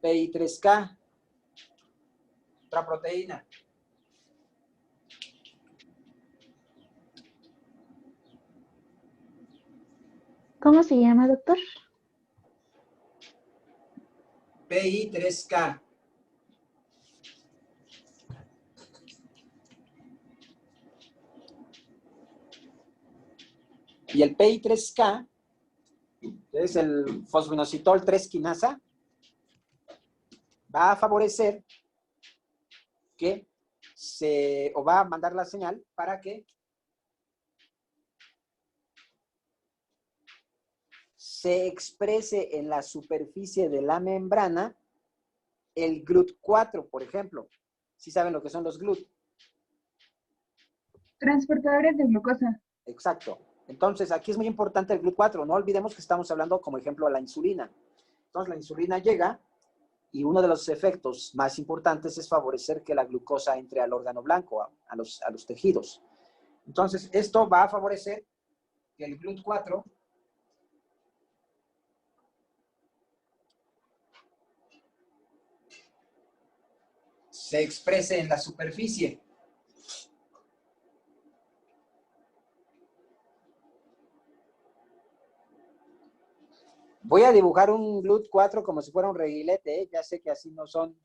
PI3K, otra proteína. ¿Cómo se llama, doctor? PI3K. Y el PI3K es el fosfoinositol 3 quinasa, va a favorecer que o va a mandar la señal para que se exprese en la superficie de la membrana el GLUT4, por ejemplo. ¿Sí saben lo que son los GLUT? Transportadores de glucosa. Exacto. Entonces, aquí es muy importante el GLUT4. No olvidemos que estamos hablando como ejemplo de la insulina. Entonces, la insulina llega y uno de los efectos más importantes es favorecer que la glucosa entre al órgano blanco, a los tejidos. Entonces, esto va a favorecer que el GLUT4 se exprese en la superficie. Voy a dibujar un GLUT4 como si fuera un reguilete, ¿eh? Ya sé que así no son.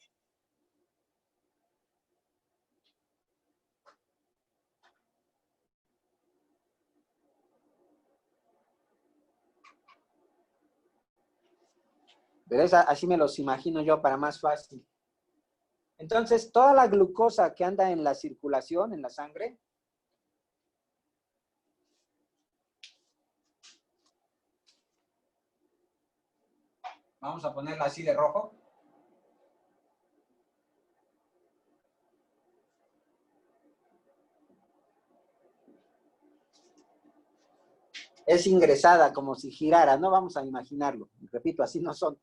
Pero así me los imagino yo para más fácil. Entonces, toda la glucosa que anda en la circulación, en la sangre, vamos a ponerla así de rojo. Es ingresada como si girara, no vamos a imaginarlo. Repito, así no son.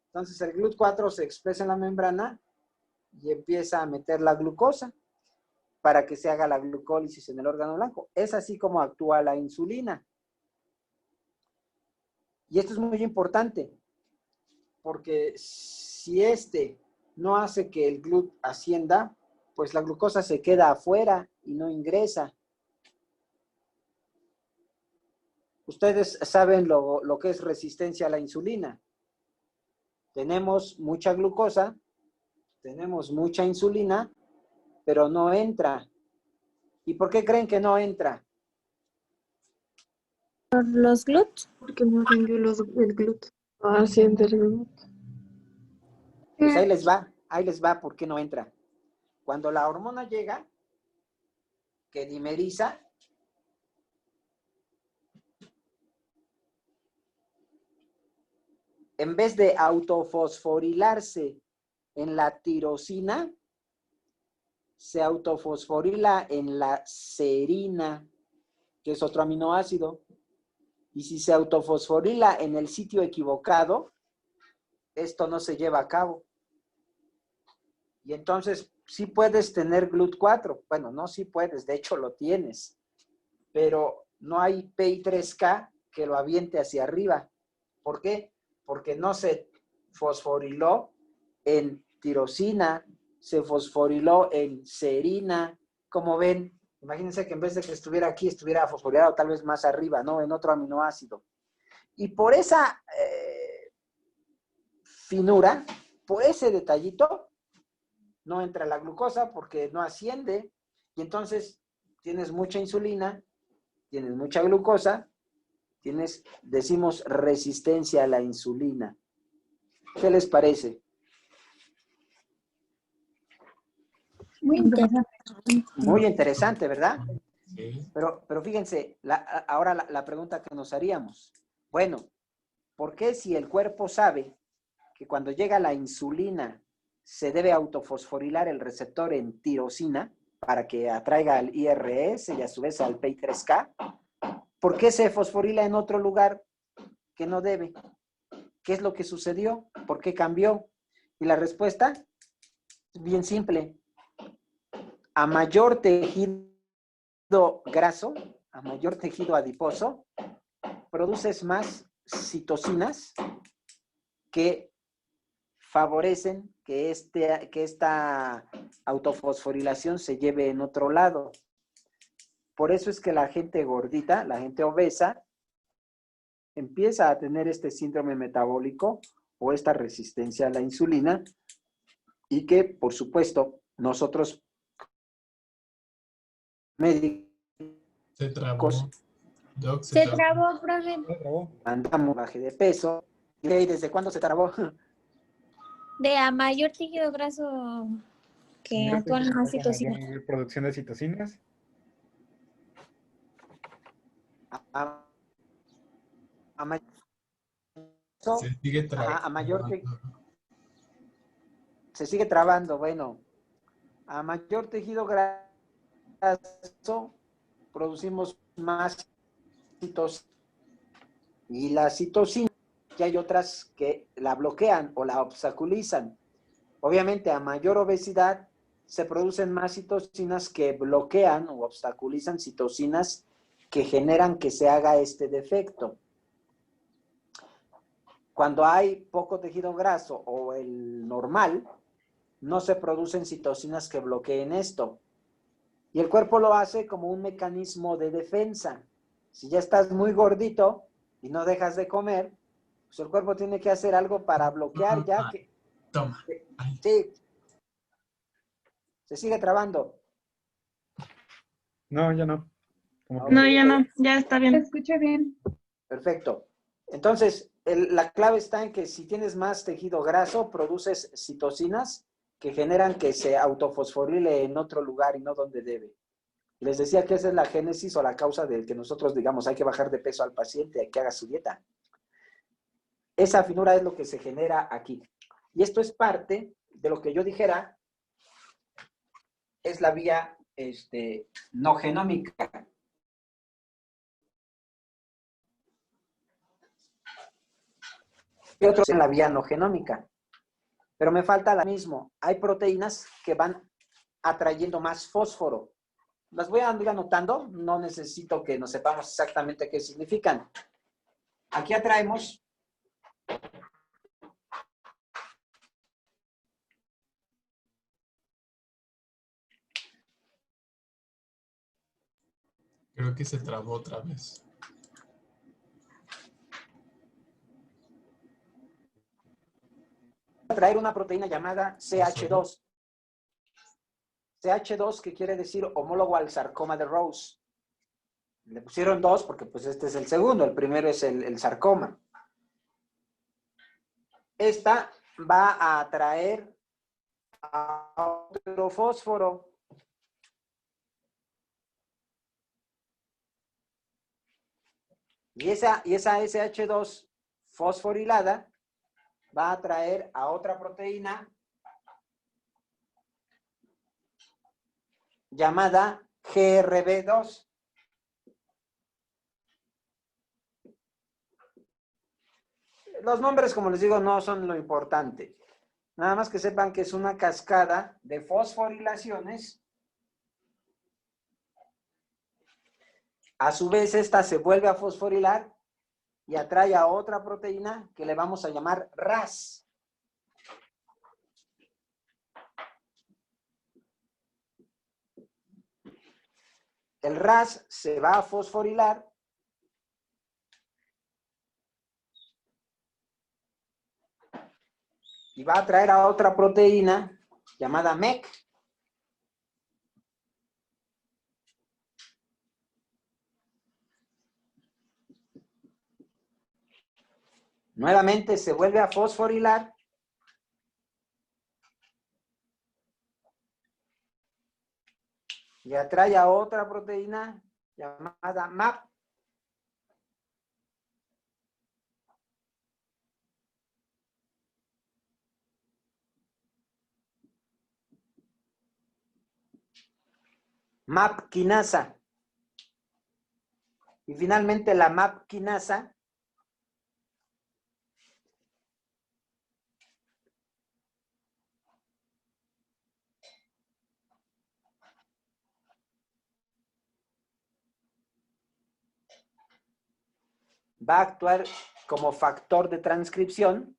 Entonces, el GLUT4 se expresa en la membrana y empieza a meter la glucosa para que se haga la glucólisis en el órgano blanco. Es así como actúa la insulina. Y esto es muy importante, porque si no hace que el GLUT ascienda, pues la glucosa se queda afuera y no ingresa. Ustedes saben lo que es resistencia a la insulina. Tenemos mucha glucosa, tenemos mucha insulina, pero no entra. ¿Y por qué creen que no entra? ¿Por los GLUT? Porque no rindió el GLUT. Ah, sí, el GLUT. Pues ahí les va por qué no entra. Cuando la hormona llega, que dimeriza, en vez de autofosforilarse en la tirosina, se autofosforila en la serina, que es otro aminoácido. Y si se autofosforila en el sitio equivocado, esto no se lleva a cabo. Y entonces sí puedes tener GLUT4. Bueno, no sí puedes, de hecho lo tienes. Pero no hay PI3K que lo aviente hacia arriba. ¿Por qué? Porque no se fosforiló en tirosina, se fosforiló en serina. Como ven, imagínense que en vez de que estuviera aquí, estuviera fosforilado tal vez más arriba, ¿no? En otro aminoácido. Y por esa finura, por ese detallito, no entra la glucosa porque no asciende. Y entonces tienes mucha insulina, tienes mucha glucosa, tienes, decimos, resistencia a la insulina. ¿Qué les parece? Muy interesante. Muy interesante, ¿verdad? Sí. Pero fíjense, ahora la pregunta que nos haríamos. Bueno, ¿por qué si el cuerpo sabe que cuando llega la insulina se debe autofosforilar el receptor en tirosina para que atraiga al IRS y a su vez al PI3K? ¿Por qué se fosforila en otro lugar que no debe? ¿Qué es lo que sucedió? ¿Por qué cambió? Y la respuesta es bien simple. A mayor tejido graso, a mayor tejido adiposo, produces más citocinas que favorecen que esta autofosforilación se lleve en otro lado. Por eso es que la gente gordita, la gente obesa, empieza a tener este síndrome metabólico o esta resistencia a la insulina y que, por supuesto, nosotros médicos Se trabó. Doc, Se trabó, profe. mandamos baje de peso. ¿Y desde cuándo se trabó? De a mayor tejido graso que actúan más citocinas. Producción de citocinas. Se sigue trabando. A mayor se sigue trabando, bueno. A mayor tejido graso producimos más citocinas. Y la citocina, que hay otras que la bloquean o la obstaculizan. Obviamente, a mayor obesidad se producen más citocinas que bloquean o obstaculizan citocinas que generan que se haga este defecto. Cuando hay poco tejido graso o el normal, no se producen citocinas que bloqueen esto. Y el cuerpo lo hace como un mecanismo de defensa. Si ya estás muy gordito y no dejas de comer, pues el cuerpo tiene que hacer algo para bloquear ya que... Toma. Ay. Sí. Se sigue trabando. No, ya no. No, ya no, ya está Se bien. escucha bien. Perfecto. Entonces, la clave está en que si tienes más tejido graso, produces citocinas que generan que se autofosforile en otro lugar y no donde debe. Les decía que esa es la génesis o la causa de que nosotros digamos hay que bajar de peso al paciente, hay que haga su dieta. Esa finura es lo que se genera aquí. Y esto es parte de lo que yo dijera es la vía no genómica. Y otros en la vía no genómica. Pero me falta la mismo. Hay proteínas que van atrayendo más fósforo. Las voy a ir anotando. No necesito que nos sepamos exactamente qué significan. Aquí atraemos Creo que se trabó otra vez. traer una proteína llamada CH2. CH2, que quiere decir homólogo al sarcoma de Rose. Le pusieron 2 porque pues este es el segundo, el primero es el sarcoma. Esta va a atraer a otro fósforo. Y esa SH2 fosforilada va a atraer a otra proteína llamada GRB2. Los nombres, como les digo, no son lo importante. Nada más que sepan que es una cascada de fosforilaciones. A su vez, esta se vuelve a fosforilar y atrae a otra proteína que le vamos a llamar RAS. El RAS se va a fosforilar y va a atraer a otra proteína llamada MEC. Nuevamente se vuelve a fosforilar y atrae a otra proteína llamada MAP. MAP quinasa. Y finalmente la MAP quinasa va a actuar como factor de transcripción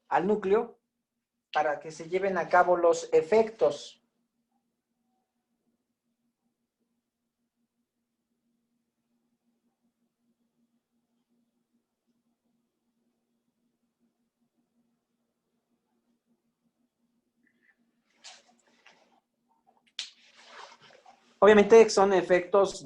al núcleo para que se lleven a cabo los efectos. Obviamente son efectos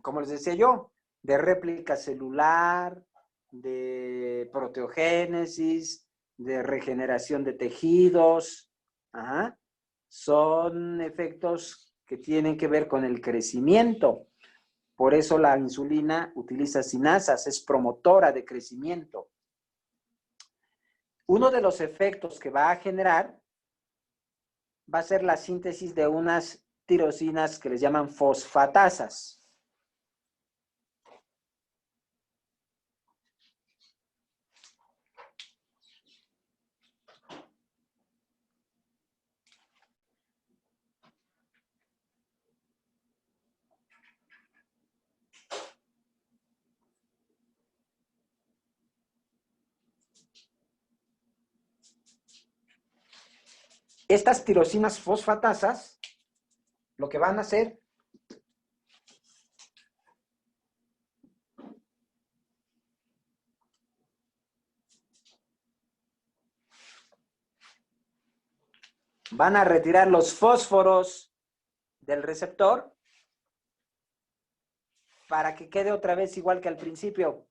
como les decía yo, de réplica celular, de proteogénesis, de regeneración de tejidos. Ajá. Son efectos que tienen que ver con el crecimiento. Por eso la insulina utiliza sinasas, es promotora de crecimiento. Uno de los efectos que va a generar va a ser la síntesis de unas tirosinas que les llaman fosfatasas. Estas tirosinas fosfatasas lo que van a hacer van a retirar los fósforos del receptor para que quede otra vez igual que al principio.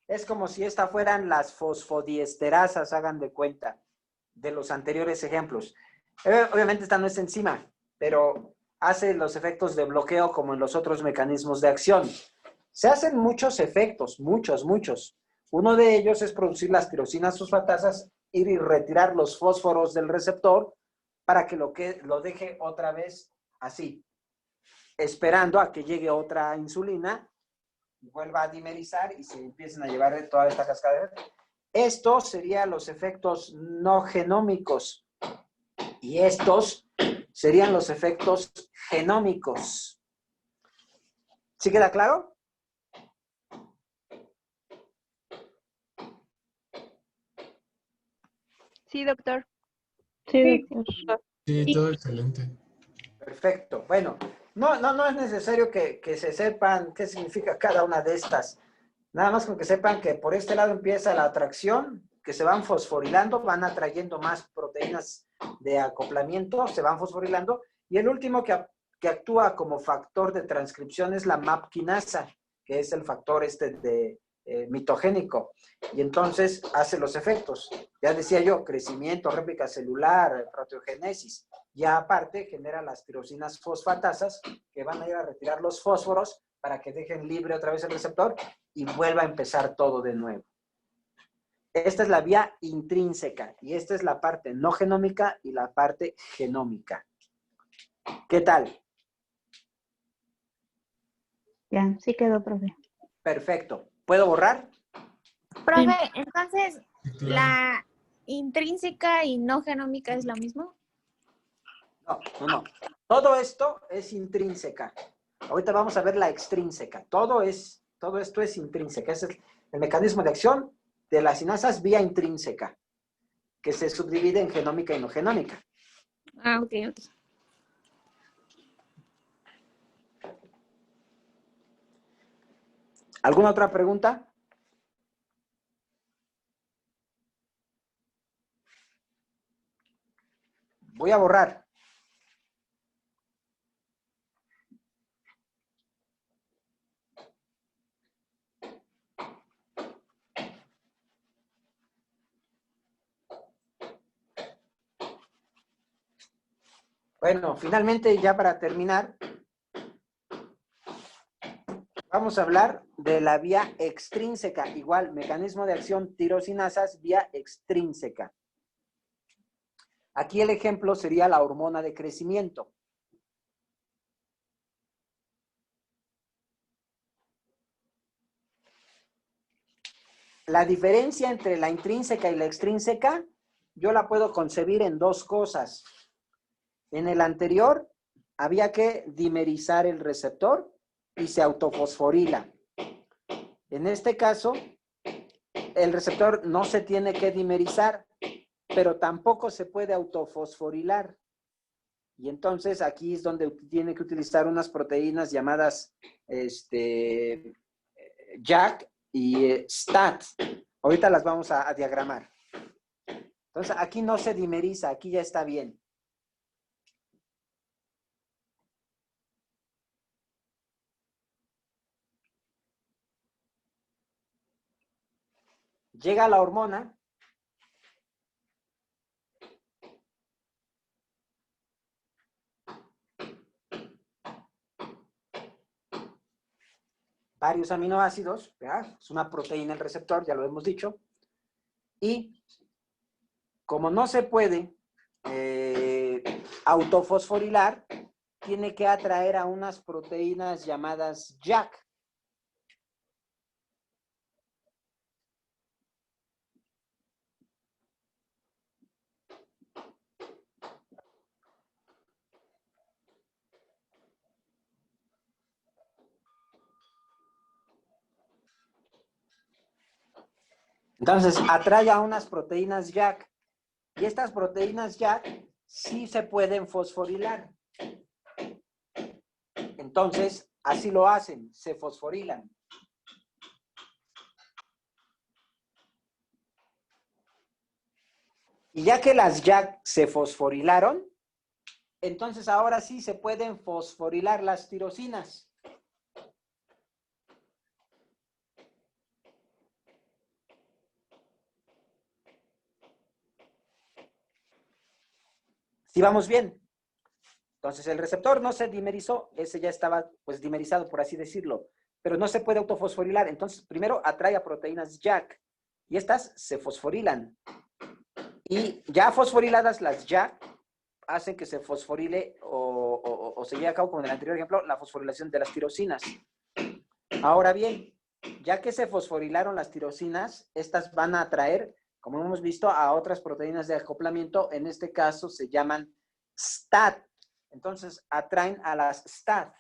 Es como si estas fueran las fosfodiesterasas, hagan de cuenta, de los anteriores ejemplos. Obviamente esta no es enzima, pero hace los efectos de bloqueo como en los otros mecanismos de acción. Se hacen muchos efectos, muchos. Uno de ellos es producir las tirosinas fosfatasas, ir y retirar los fósforos del receptor para que lo deje otra vez así, esperando a que llegue otra insulina, vuelva a dimerizar y se empiecen a llevar toda esta cascada. Estos serían los efectos no genómicos. Y estos serían los efectos genómicos. ¿Sí queda claro? Sí, doctor. Sí, doctor. Sí, todo excelente. Perfecto. Bueno, no es necesario que se sepan qué significa cada una de estas. Nada más con que sepan que por este lado empieza la atracción, que se van fosforilando, van atrayendo más proteínas de acoplamiento, se van fosforilando, y el último que actúa como factor de transcripción es la MAP quinasa, que es el factor mitogénico, y entonces hace los efectos. Ya decía yo, crecimiento, réplica celular, proteogénesis, y aparte genera las tirosinas fosfatasas que van a ir a retirar los fósforos para que dejen libre otra vez el receptor y vuelva a empezar todo de nuevo. Esta es la vía intrínseca y esta es la parte no genómica y la parte genómica. ¿Qué tal? Ya, sí quedó, profe. Perfecto. ¿Puedo borrar? Profe, entonces, Sí, claro. ¿la intrínseca y no genómica es lo mismo? No. Todo esto es intrínseca. Ahorita vamos a ver la extrínseca. Todo esto es intrínseca. Ese es el mecanismo de acción de las sinasas vía intrínseca, que se subdivide en genómica y no genómica. Ah, ok. ¿Alguna otra pregunta? Voy a borrar. Bueno, finalmente ya para terminar, vamos a hablar de la vía extrínseca. Igual, mecanismo de acción tirosinasas, vía extrínseca. Aquí el ejemplo sería la hormona de crecimiento. La diferencia entre la intrínseca y la extrínseca, yo la puedo concebir en dos cosas. En el anterior, había que dimerizar el receptor y se autofosforila. En este caso, el receptor no se tiene que dimerizar, pero tampoco se puede autofosforilar. Y entonces aquí es donde tiene que utilizar unas proteínas llamadas JAK y STAT. Ahorita las vamos a diagramar. Entonces aquí no se dimeriza, aquí ya está bien. Llega la hormona. Varios aminoácidos, ¿verdad? Es una proteína el receptor, ya lo hemos dicho. Y como no se puede autofosforilar, tiene que atraer a unas proteínas llamadas JAK. Entonces, atrae a unas proteínas JAK. Y estas proteínas JAK sí se pueden fosforilar. Entonces, así lo hacen, se fosforilan. Y ya que las JAK se fosforilaron, entonces ahora sí se pueden fosforilar las tirosinas. ¿Sí vamos bien? Entonces el receptor no se dimerizó, ese ya estaba pues dimerizado, por así decirlo, pero no se puede autofosforilar. Entonces primero atrae a proteínas JAK y estas se fosforilan. Y ya fosforiladas las JAK hacen que se fosforile o se lleve a cabo, como en el anterior ejemplo, la fosforilación de las tirosinas. Ahora bien, ya que se fosforilaron las tirosinas, estas van a atraer, como hemos visto, a otras proteínas de acoplamiento. En este caso se llaman STAT. Entonces atraen a las STAT.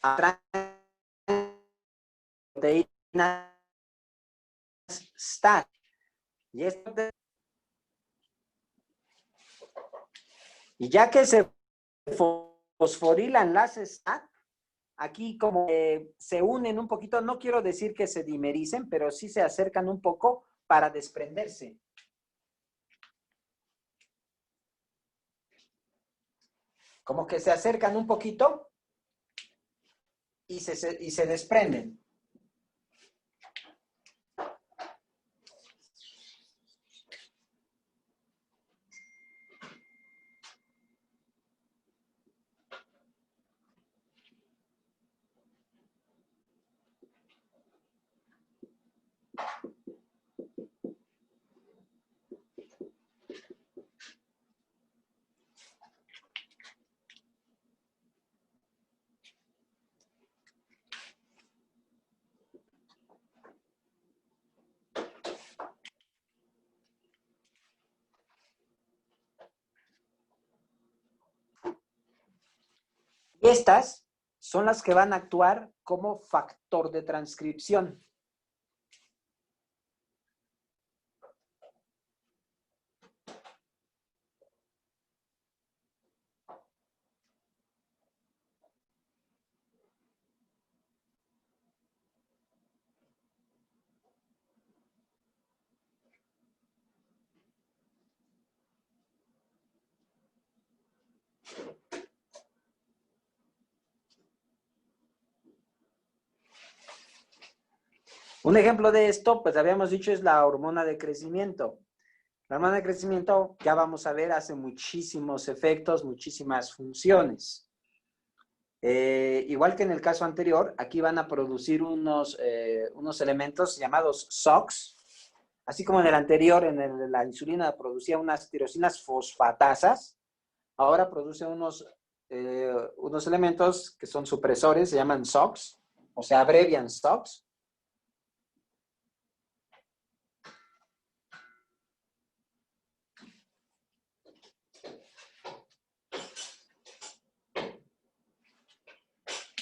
atraen proteínas STAT. Y ya que se fosforilan las STAT, aquí como se unen un poquito, no quiero decir que se dimericen, pero sí se acercan un poco para desprenderse. Como que se acercan un poquito y se desprenden. Estas son las que van a actuar como factor de transcripción. Un ejemplo de esto, pues habíamos dicho, es la hormona de crecimiento. La hormona de crecimiento, ya vamos a ver, hace muchísimos efectos, muchísimas funciones. Igual que en el caso anterior, aquí van a producir unos elementos llamados SOX, así como en el anterior, la insulina producía unas tirosinas fosfatasas, ahora produce unos elementos que son supresores, se llaman SOX, o se abrevian SOX.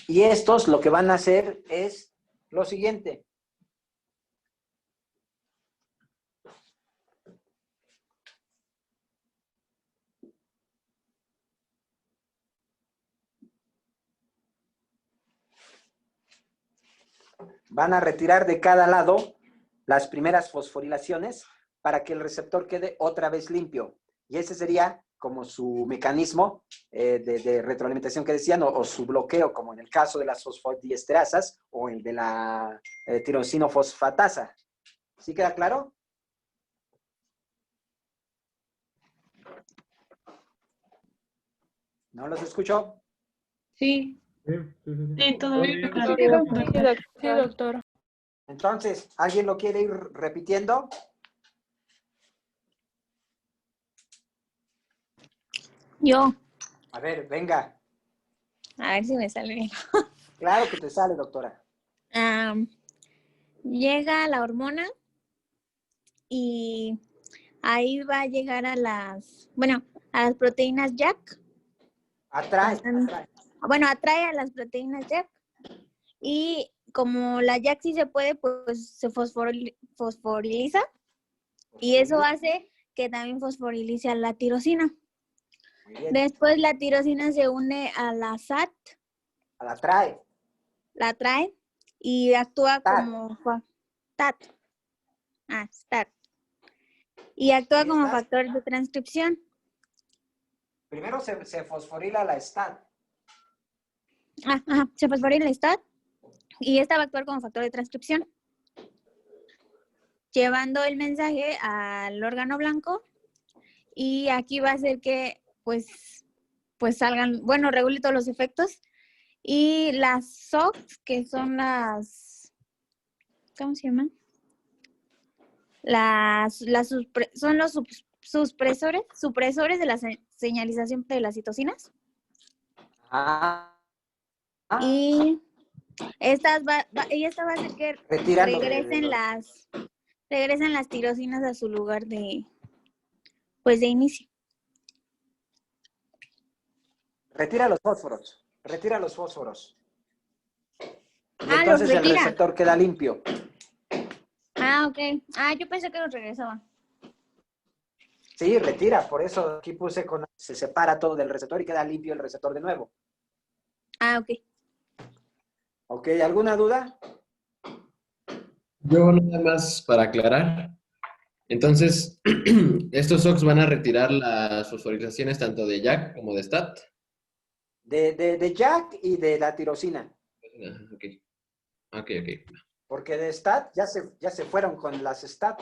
Y estos lo que van a hacer es lo siguiente. Van a retirar de cada lado las primeras fosforilaciones para que el receptor quede otra vez limpio. Y ese sería como su mecanismo de retroalimentación que decían, o su bloqueo, como en el caso de las fosfodiesterasas o el de la tirosinofosfatasa. ¿Sí queda claro? ¿No los escucho? Sí. Sí, todo bien, claro. Sí, doctor. Entonces, ¿alguien lo quiere ir repitiendo? Yo. A ver, venga. A ver si me sale bien. Claro que te sale, doctora. Llega la hormona y ahí va a llegar a las proteínas JAK. Atrae. Bueno, atrae a las proteínas JAK. Y como la JAK sí se puede, pues se fosforiliza. Y eso hace que también fosforilice a la tirosina. Después la tirosina se une a la SAT. La trae. La trae y actúa como STAT. STAT. Y actúa como factor de transcripción. Primero se fosforila la STAT. Se fosforila la STAT. Y esta va a actuar como factor de transcripción, llevando el mensaje al órgano blanco. Y aquí va a hacer que pues salgan, regule todos los efectos. Y las SOX, que son ¿cómo se llaman? Son los supresores de la señalización de las citocinas. Y esta va a hacer que regresen las tirosinas a su lugar de inicio. Retira los fósforos. entonces el retira. receptor queda limpio. Ah, ok. Ah, yo pensé que los regresaba. Sí, retira, por eso aquí puse se separa todo del receptor y queda limpio el receptor de nuevo. Ah, ok. ¿Ok? ¿Alguna duda? Yo nada más para aclarar. Entonces, estos SOX van a retirar las fosforilaciones tanto de Jack como de STAT. De Jack y de la tirosina. Ok. Ok. Porque de STAT ya se fueron con las STAT.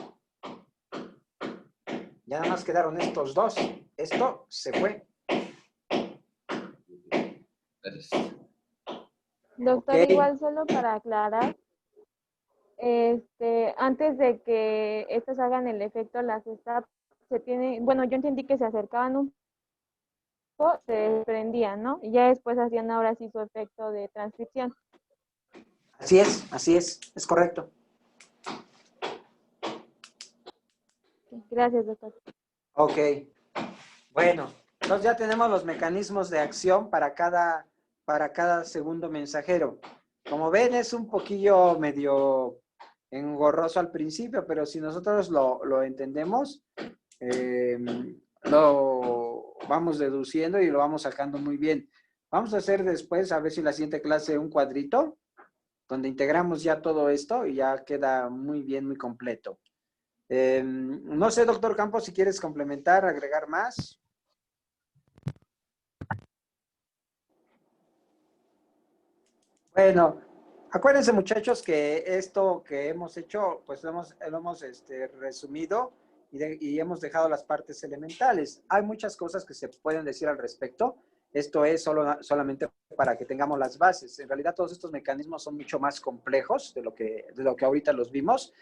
Ya nada más quedaron estos dos. Esto se fue. Gracias. Doctor, Ok. igual solo para aclarar, antes de que estos hagan el efecto, las STAT bueno, yo entendí que se acercaban un poco, se desprendían, ¿no? Y ya después hacían ahora sí su efecto de transcripción. Así es correcto. Gracias, doctor. Ok. Bueno, entonces ya tenemos los mecanismos de acción para cada segundo mensajero. Como ven, es un poquillo medio engorroso al principio, pero si nosotros lo entendemos, lo vamos deduciendo y lo vamos sacando muy bien. Vamos a hacer después, a ver si la siguiente clase, un cuadrito, donde integramos ya todo esto y ya queda muy bien, muy completo. No sé, doctor Campos, si quieres complementar, agregar más. Bueno, acuérdense, muchachos, que esto que hemos hecho, pues lo hemos resumido y hemos dejado las partes elementales. Hay muchas cosas que se pueden decir al respecto. Esto es solamente para que tengamos las bases. En realidad, todos estos mecanismos son mucho más complejos de lo que ahorita los vimos.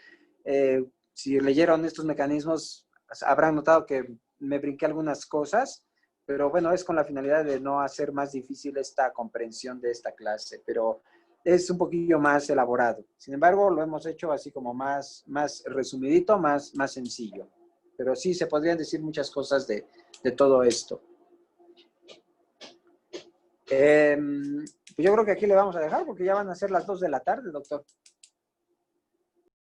Si leyeron estos mecanismos, habrán notado que me brinqué algunas cosas, pero bueno, es con la finalidad de no hacer más difícil esta comprensión de esta clase, pero es un poquillo más elaborado. Sin embargo, lo hemos hecho así como más resumidito, más sencillo. Pero sí, se podrían decir muchas cosas de todo esto. Pues yo creo que aquí le vamos a dejar porque ya van a ser las 2 de la tarde, doctor.